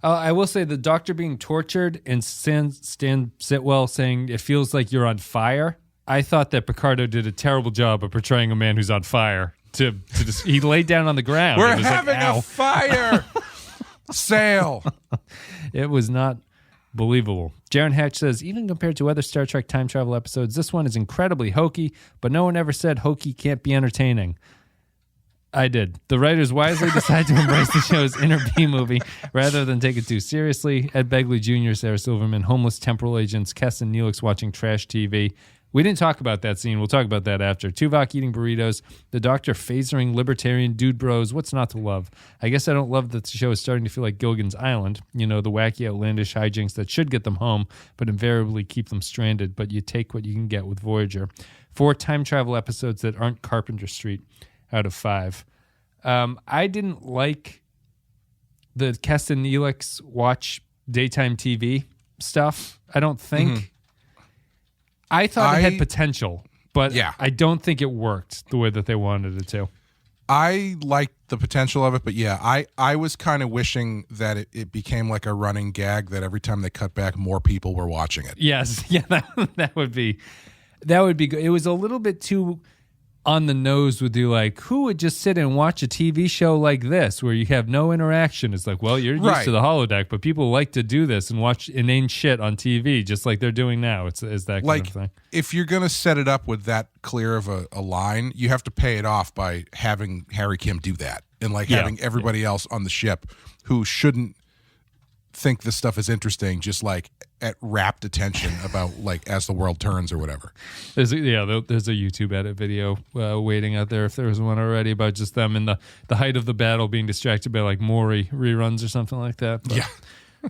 I will say the doctor being tortured and Stan Sitwell saying it feels like you're on fire. I thought that Picardo did a terrible job of portraying a man who's on fire. He laid down on the ground. We're having a fire. Sail. It was not believable. Jaron Hatch says, even compared to other Star Trek time travel episodes, this one is incredibly hokey, but no one ever said hokey can't be entertaining. I did. The writers wisely decided to embrace the show's inner B-movie rather than take it too seriously. Ed Begley Jr., Sarah Silverman, homeless temporal agents, Kess and Neelix watching trash TV. We didn't talk about that scene. We'll talk about that after. Tuvok eating burritos. The doctor phasering libertarian dude bros. What's not to love? I guess I don't love that the show is starting to feel like Gilligan's Island. The wacky, outlandish hijinks that should get them home, but invariably keep them stranded. But you take what you can get with Voyager. 4 time travel episodes that aren't Carpenter Street out of 5. I didn't like the Keston Neelix watch daytime TV stuff. I don't think. I thought it had potential, but I don't think it worked the way that they wanted it to. I liked the potential of it, but I was kind of wishing that it became like a running gag that every time they cut back, more people were watching it. Yes, yeah, that would be good. It was a little bit too on the nose with you, like, who would just sit and watch a TV show like this where you have no interaction? It's like, well, you're used to the holodeck, but people like to do this and watch inane shit on TV just like they're doing now. It's that kind of thing. If you're going to set it up with that clear of a line, you have to pay it off by having Harry Kim do that and having everybody else on the ship who shouldn't think this stuff is interesting, just like at rapt attention about like as the world turns or whatever. There's a YouTube edit video waiting out there if there was one already about just them in the height of the battle being distracted by like Maury reruns or something like that. But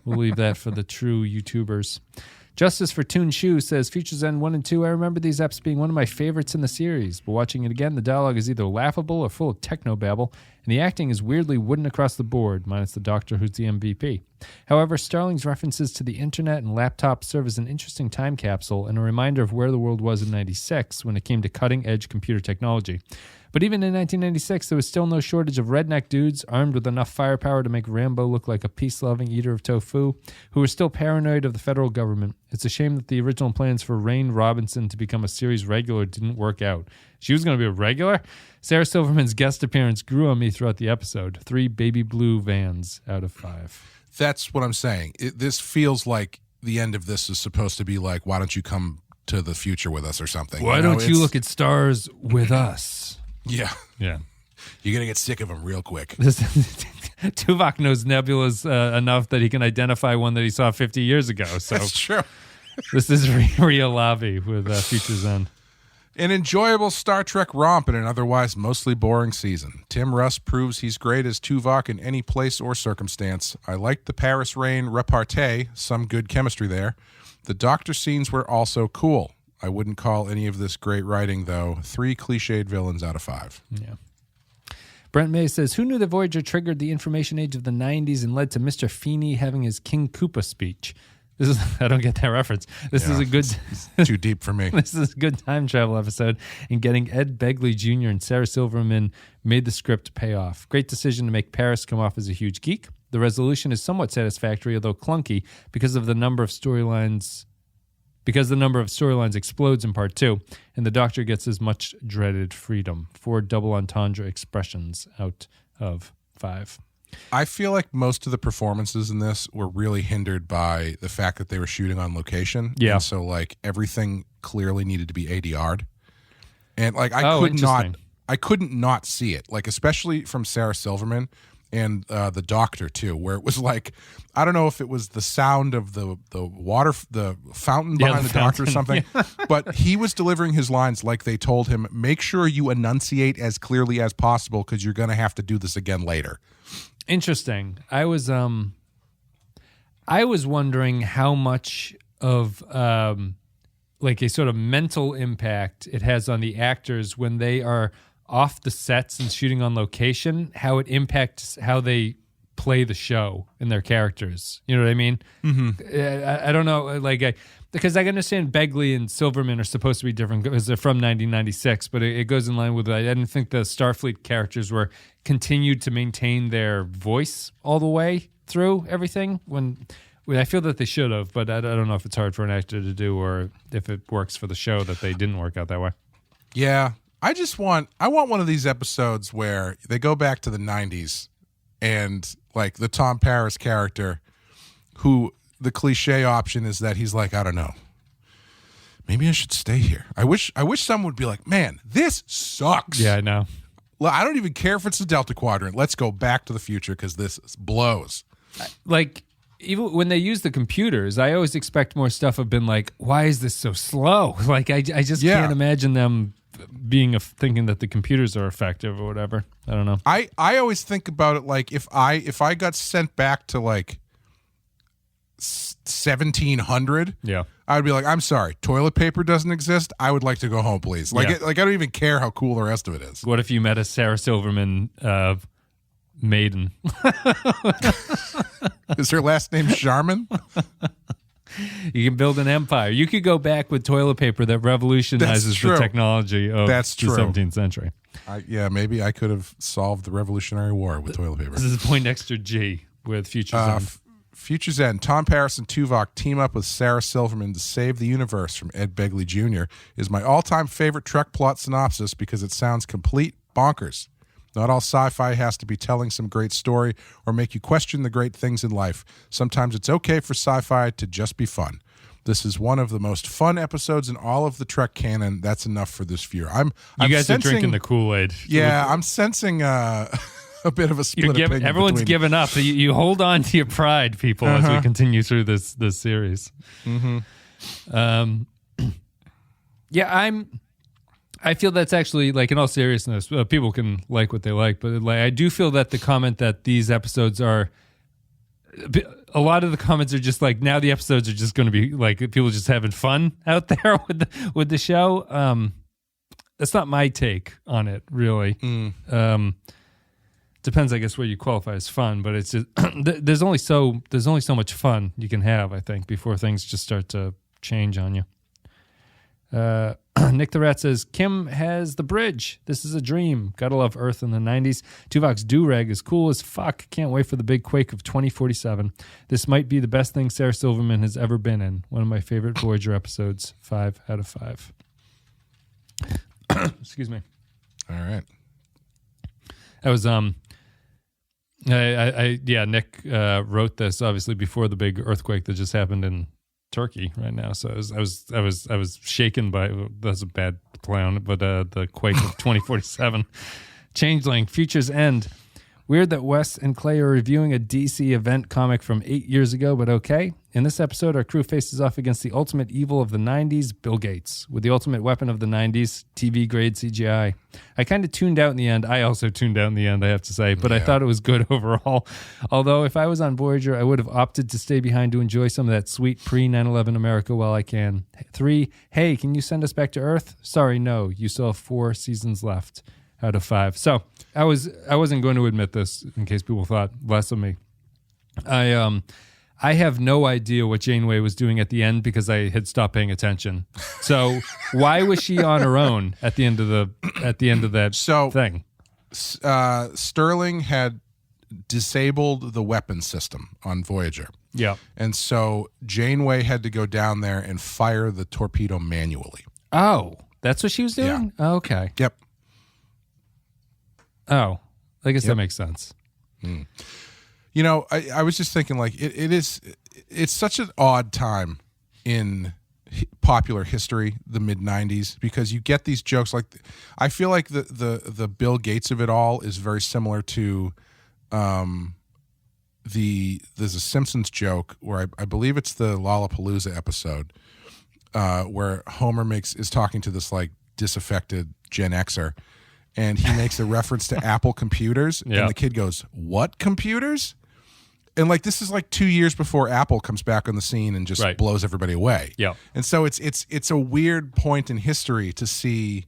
we'll leave that for the true YouTubers. Justice for Toon Shoe says, Futures End 1 and 2, I remember these eps being one of my favorites in the series, but watching it again, the dialogue is either laughable or full of technobabble, and the acting is weirdly wooden across the board, minus the Doctor who's the MVP. However, Starling's references to the internet and laptops serve as an interesting time capsule and a reminder of where the world was in 96 when it came to cutting-edge computer technology. But even in 1996, there was still no shortage of redneck dudes armed with enough firepower to make Rambo look like a peace-loving eater of tofu, who were still paranoid of the federal government. It's a shame that the original plans for Rain Robinson to become a series regular didn't work out. She was going to be a regular? Sarah Silverman's guest appearance grew on me throughout the episode. 3 baby blue vans out of 5. That's what I'm saying. This feels like the end of this is supposed to be like, why don't you come to the future with us or something? Why don't you look at stars with us? Yeah. Yeah. You're going to get sick of them real quick. Tuvok knows nebulas enough that he can identify one that he saw 50 years ago. So that's true. This is Rhea Lavi with Futures End. An enjoyable Star Trek romp in an otherwise mostly boring season. Tim Russ proves he's great as Tuvok in any place or circumstance. I liked the Paris Rain repartee, some good chemistry there. The Doctor scenes were also cool. I wouldn't call any of this great writing, though. 3 cliched villains out of 5. Yeah. Brent May says, who knew that Voyager triggered the information age of the 90s and led to Mr. Feeney having his King Koopa speech? I don't get that reference. This is a good... too deep for me. This is a good time travel episode, and getting Ed Begley Jr. and Sarah Silverman made the script pay off. Great decision to make Paris come off as a huge geek. The resolution is somewhat satisfactory, although clunky, because the number of storylines explodes in part 2, and the Doctor gets his much dreaded freedom. 4 double entendre expressions out of 5. I feel like most of the performances in this were really hindered by the fact that they were shooting on location. Yeah. And so like everything clearly needed to be ADR'd. And like I couldn't not see it. Like especially from Sarah Silverman and the Doctor too, where it was like, I don't know if it was the sound of the water, the fountain behind the Doctor or something, but he was delivering his lines like they told him, make sure you enunciate as clearly as possible because you're going to have to do this again later. Interesting. I was wondering how much of like a sort of mental impact it has on the actors when they are off the sets and shooting on location, how it impacts how they play the show and their characters. You know what I mean? Mm-hmm. I don't know, because I understand Begley and Silverman are supposed to be different because they're from 1996, but it goes in line with, I didn't think the Starfleet characters were continued to maintain their voice all the way through everything when I feel that they should have, but I don't know if it's hard for an actor to do or if it works for the show that they didn't work out that way. Yeah. I want one of these episodes where they go back to the 90s and like the Tom Paris character, who the cliche option is that he's like, I don't know, maybe I should stay here. I wish someone would be like, man, this sucks. Yeah, I know. Well, I don't even care if it's the Delta Quadrant. Let's go back to the future because this blows. Like, even when they use the computers, I always expect more stuff have been like, why is this so slow? Like, I just can't imagine them thinking that the computers are effective or whatever. I don't know. I always think about it like if I got sent back to like 1700, Yeah. I would be like, I'm sorry, toilet paper doesn't exist. I would like to go home, please. Like, Yeah. I don't even care how cool the rest of it is. What if you met a Sarah Silverman maiden? Is her last name Charmin? You can build an empire. You could go back with toilet paper that revolutionizes That's true. the technology of That's the true. 17th century. Maybe I could have solved the Revolutionary War with toilet paper. This is Poindexter G with Future's End. Future's End. Tom Paris and Tuvok team up with Sarah Silverman to save the universe from Ed Begley Jr. is my all-time favorite Trek plot synopsis because it sounds complete bonkers. Not all sci-fi has to be telling some great story or make you question the great things in life. Sometimes it's okay for sci-fi to just be fun. This is one of the most fun episodes in all of the Trek canon. That's enough for this view. I'm guys sensing, are drinking the Kool-Aid. Yeah, I'm sensing a bit of a split opinion. Everyone's given up. You hold on to your pride, people, as we continue through this series. Mm-hmm. I feel that's actually, like, in all seriousness, people can like what they like, but like, I do feel that the comment that these episodes are, a lot of the comments are just like, now the episodes are just going to be like people just having fun out there with the show. That's not my take on it, really. Depends, I guess, where you qualify as fun, but it's just there's only so much fun you can have, I think, before things just start to change on you. Nick the Rat says, Kim has the bridge. This is a dream. Gotta love Earth in the 90s. Tuvok's do-rag is cool as fuck. Can't wait for the big quake of 2047. This might be the best thing Sarah Silverman has ever been in. One of my favorite Voyager episodes. 5 out of 5. Excuse me. All right. That was Nick wrote this obviously before the big earthquake that just happened in Turkey right now. So I was shaken by, that's a bad play on it, but the quake of 2047. Changeling, Future's End. Weird that Wes and Clay are reviewing a DC event comic from 8 years ago, but okay. In this episode, our crew faces off against the ultimate evil of the 90s, Bill Gates, with the ultimate weapon of the 90s, TV-grade CGI. I kind of tuned out in the end. I also tuned out in the end, I have to say, but I thought it was good overall. Although, if I was on Voyager, I would have opted to stay behind to enjoy some of that sweet pre-9/11 America while I can. 3, hey, can you send us back to Earth? Sorry, no. You still have 4 seasons left out of 5. So, I wasn't going to admit this in case people thought less of me. I have no idea what Janeway was doing at the end because I had stopped paying attention. So why was she on her own at the end of that thing? Sterling had disabled the weapon system on Voyager. Yeah. And so Janeway had to go down there and fire the torpedo manually. Oh, that's what she was doing? Yeah. Oh, okay. Yep. Oh, I guess that makes sense. Mm. You know, I was just thinking, like, it's such an odd time in popular history, the mid-90s, because you get these jokes. Like, I feel like the Bill Gates of it all is very similar to there's a Simpsons joke where I believe it's the Lollapalooza episode where Homer is talking to this, like, disaffected Gen Xer, and he makes a reference to Apple computers, and the kid goes, "What computers?" And, like, this is like 2 years before Apple comes back on the scene and just blows everybody away. Yeah. And so it's a weird point in history to see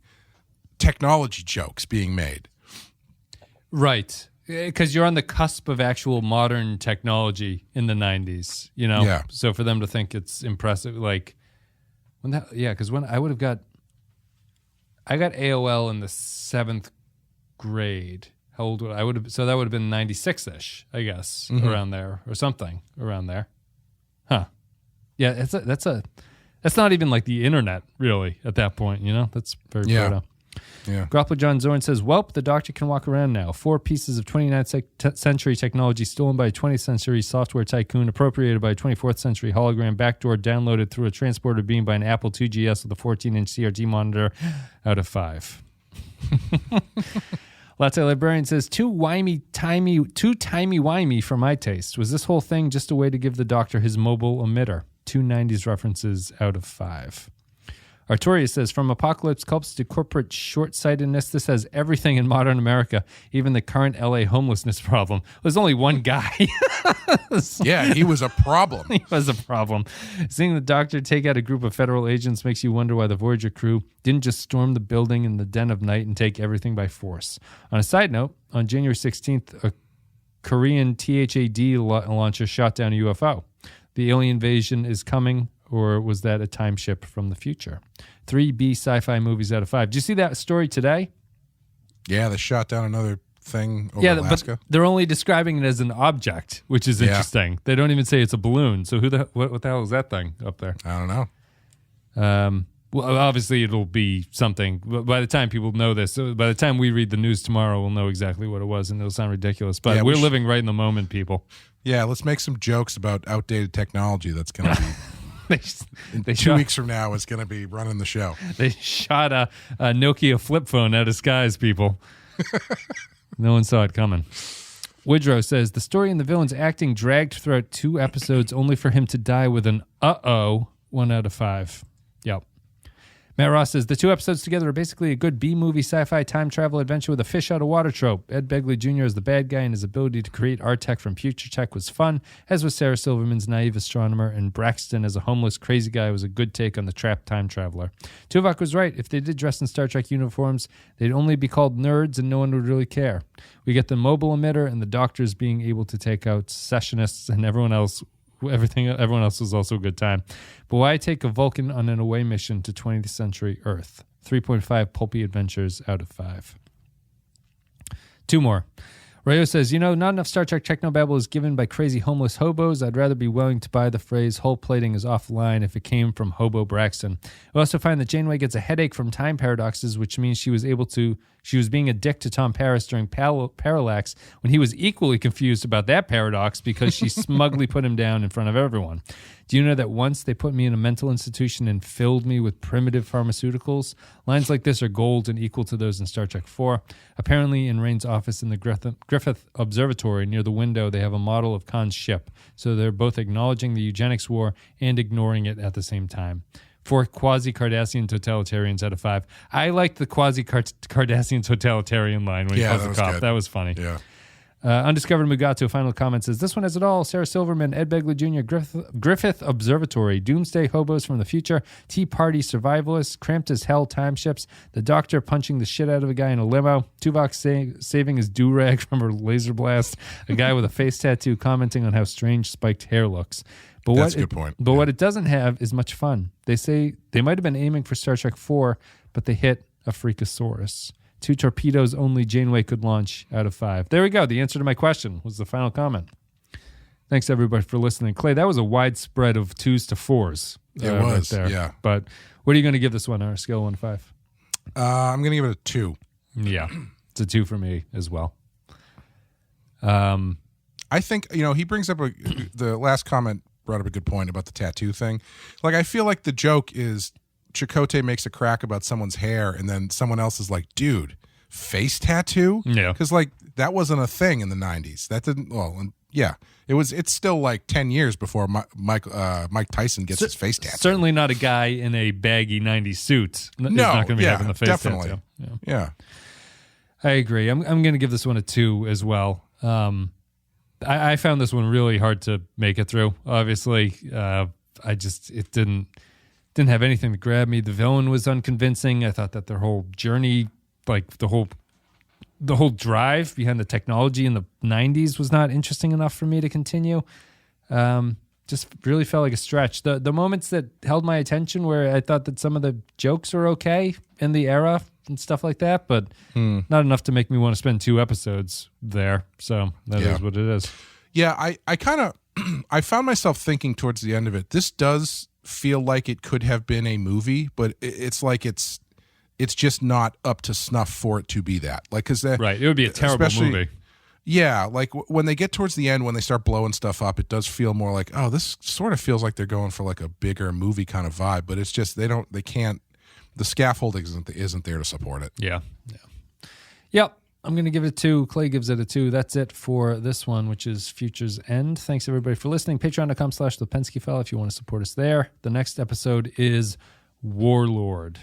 technology jokes being made. Right. Because you're on the cusp of actual modern technology in the 90s, you know? Yeah. So for them to think it's impressive, like, because when I got AOL in the 7th grade. How old would I would have? So that would have been 96-ish, I guess, around there or something around there. Huh. Yeah, that's not even like the internet really at that point, you know? That's very proto. Yeah. Grapple John Zorn says, "Welp, the doctor can walk around now. 4 pieces of 29th century technology stolen by a 20th century software tycoon, appropriated by a 24th century hologram, backdoor downloaded through a transporter beam by an Apple II GS with a 14-inch CRT monitor out of 5." Latte Librarian says, too timey-wimey for my taste. Was this whole thing just a way to give the doctor his mobile emitter? 2 90s references out of 5. Artorius says, from apocalypse cults to corporate short-sightedness, this has everything in modern America, even the current LA homelessness problem. There's only one guy. Yeah, he was a problem. He was a problem. Seeing the Doctor take out a group of federal agents makes you wonder why the Voyager crew didn't just storm the building in the dead of night and take everything by force. On a side note, on January 16th, a Korean THAD launcher shot down a UFO. The alien invasion is coming, or was that a time ship from the future? 3 B sci-fi movies out of 5. Did you see that story today? Yeah, they shot down another thing over Alaska. But they're only describing it as an object, which is interesting. They don't even say it's a balloon. So what the hell is that thing up there? I don't know. Well, obviously it'll be something. By the time people know this, by the time we read the news tomorrow, we'll know exactly what it was, and it'll sound ridiculous. But we're living right in the moment, people. Yeah, let's make some jokes about outdated technology that's going to be... They 2 weeks from now, it's going to be running the show. They shot a Nokia flip phone out of skies, people. No one saw it coming. Woodrow says, the story and the villain's acting dragged throughout 2 episodes only for him to die with an 1 out of 5. Yep. Matt Ross says, the 2 episodes together are basically a good B-movie sci-fi time travel adventure with a fish out of water trope. Ed Begley Jr. as the bad guy, and his ability to create art tech from future tech was fun, as was Sarah Silverman's naive astronomer, and Braxton as a homeless crazy guy was a good take on the trapped time traveler. Tuvok was right. If they did dress in Star Trek uniforms, they'd only be called nerds and no one would really care. We get the mobile emitter and the doctors being able to take out sessionists and everyone else. Everyone else was also a good time. But why take a Vulcan on an away mission to 20th century Earth? 3.5 pulpy adventures out of 5. 2 more. Rayo says, not enough Star Trek technobabble is given by crazy homeless hobos. I'd rather be willing to buy the phrase hull plating is offline if it came from Hobo Braxton. We also find that Janeway gets a headache from time paradoxes, which means she was being a dick to Tom Paris during Parallax when he was equally confused about that paradox because she smugly put him down in front of everyone. Do you know that once they put me in a mental institution and filled me with primitive pharmaceuticals? Lines like this are gold and equal to those in Star Trek 4. Apparently, in Rain's office in the Griffith Observatory near the window, they have a model of Khan's ship. So they're both acknowledging the eugenics war and ignoring it at the same time. 4 quasi-Cardassian totalitarians out of 5. I liked the quasi-Cardassian totalitarian line when he calls the cop. That was funny. Yeah. Undiscovered Mugatu, final comment, says, this one has it all. Sarah Silverman, Ed Begley Jr., Griffith Observatory, Doomsday Hobos from the Future, Tea Party Survivalists, Cramped as Hell Timeships, the Doctor punching the shit out of a guy in a limo, Tuvok saving his do-rag from her laser blast, a guy with a face tattoo commenting on how strange spiked hair looks. But that's a good point. But what it doesn't have is much fun. They say they might have been aiming for Star Trek 4, but they hit a Freakosaurus. 2 torpedoes only Janeway could launch out of 5. There we go. The answer to my question was the final comment. Thanks, everybody, for listening. Clay, that was a wide spread of 2s to 4s. It was, right there. Yeah. But what are you going to give this one on a scale of 1 to 5? I'm going to give it a 2. Yeah, it's a 2 for me as well. I think, he brings up the last comment brought up a good point about the tattoo thing. Like, I feel like the joke is Chakotay makes a crack about someone's hair, and then someone else is like, dude, face tattoo? Yeah. Because, that wasn't a thing in the 90s. That didn't, it's still 10 years before Mike Tyson gets his face tattoo. Certainly not a guy in a baggy 90s suit. He's not going to be having the face definitely. tattoo. Yeah. I agree. I'm going to give this one a 2 as well. I found this one really hard to make it through. Obviously, it didn't have anything to grab me. The villain was unconvincing. I thought that their whole journey, the whole drive behind the technology in the 90s was not interesting enough for me to continue. Just really felt like a stretch. The moments that held my attention where I thought that some of the jokes were okay in the era and stuff like that, but not enough to make me want to spend 2 episodes there. So that is what it is. Yeah, I kind of I found myself thinking towards the end of it, this does feel like it could have been a movie, but it's like it's just not up to snuff for it to be that. Right, it would be a terrible movie. Yeah, when they get towards the end, when they start blowing stuff up, it does feel more like, oh, this sort of feels like they're going for a bigger movie kind of vibe, but it's just they can't. The scaffolding isn't there to support it. Yeah. Yep. I'm going to give it a 2. Clay gives it a 2. That's it for this one, which is Future's End. Thanks, everybody, for listening. Patreon.com/The Pensky File if you want to support us there. The next episode is Warlord.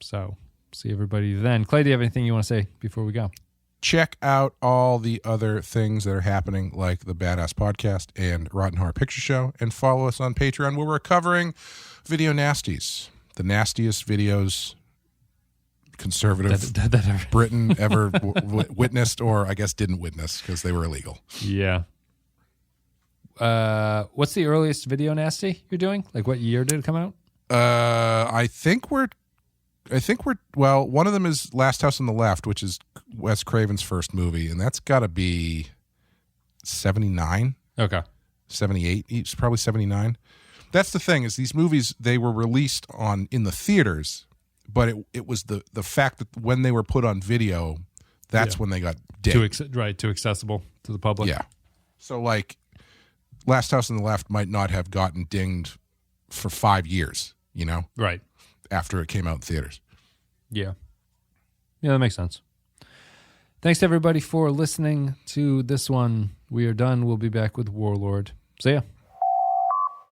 So see everybody then. Clay, do you have anything you want to say before we go? Check out all the other things that are happening, like the Badass Podcast and Rotten Horror Picture Show, and follow us on Patreon, where we're covering Video Nasties, the nastiest videos conservative Britain ever witnessed, or I guess didn't witness because they were illegal. Yeah. What's the earliest Video Nasty you're doing? Like, what year did it come out? I think we're well, one of them is Last House on the Left, which is Wes Craven's first movie, and that's got to be 79. Okay. 78. It's probably 79. That's the thing, is these movies, they were released in the theaters, but it was the fact that when they were put on video, that's when they got dinged. Too accessible to the public. Yeah. So like Last House on the Left might not have gotten dinged for 5 years, Right. after it came out in theaters. Yeah. Yeah, that makes sense. Thanks to everybody for listening to this one. We are done. We'll be back with Warlord. See ya.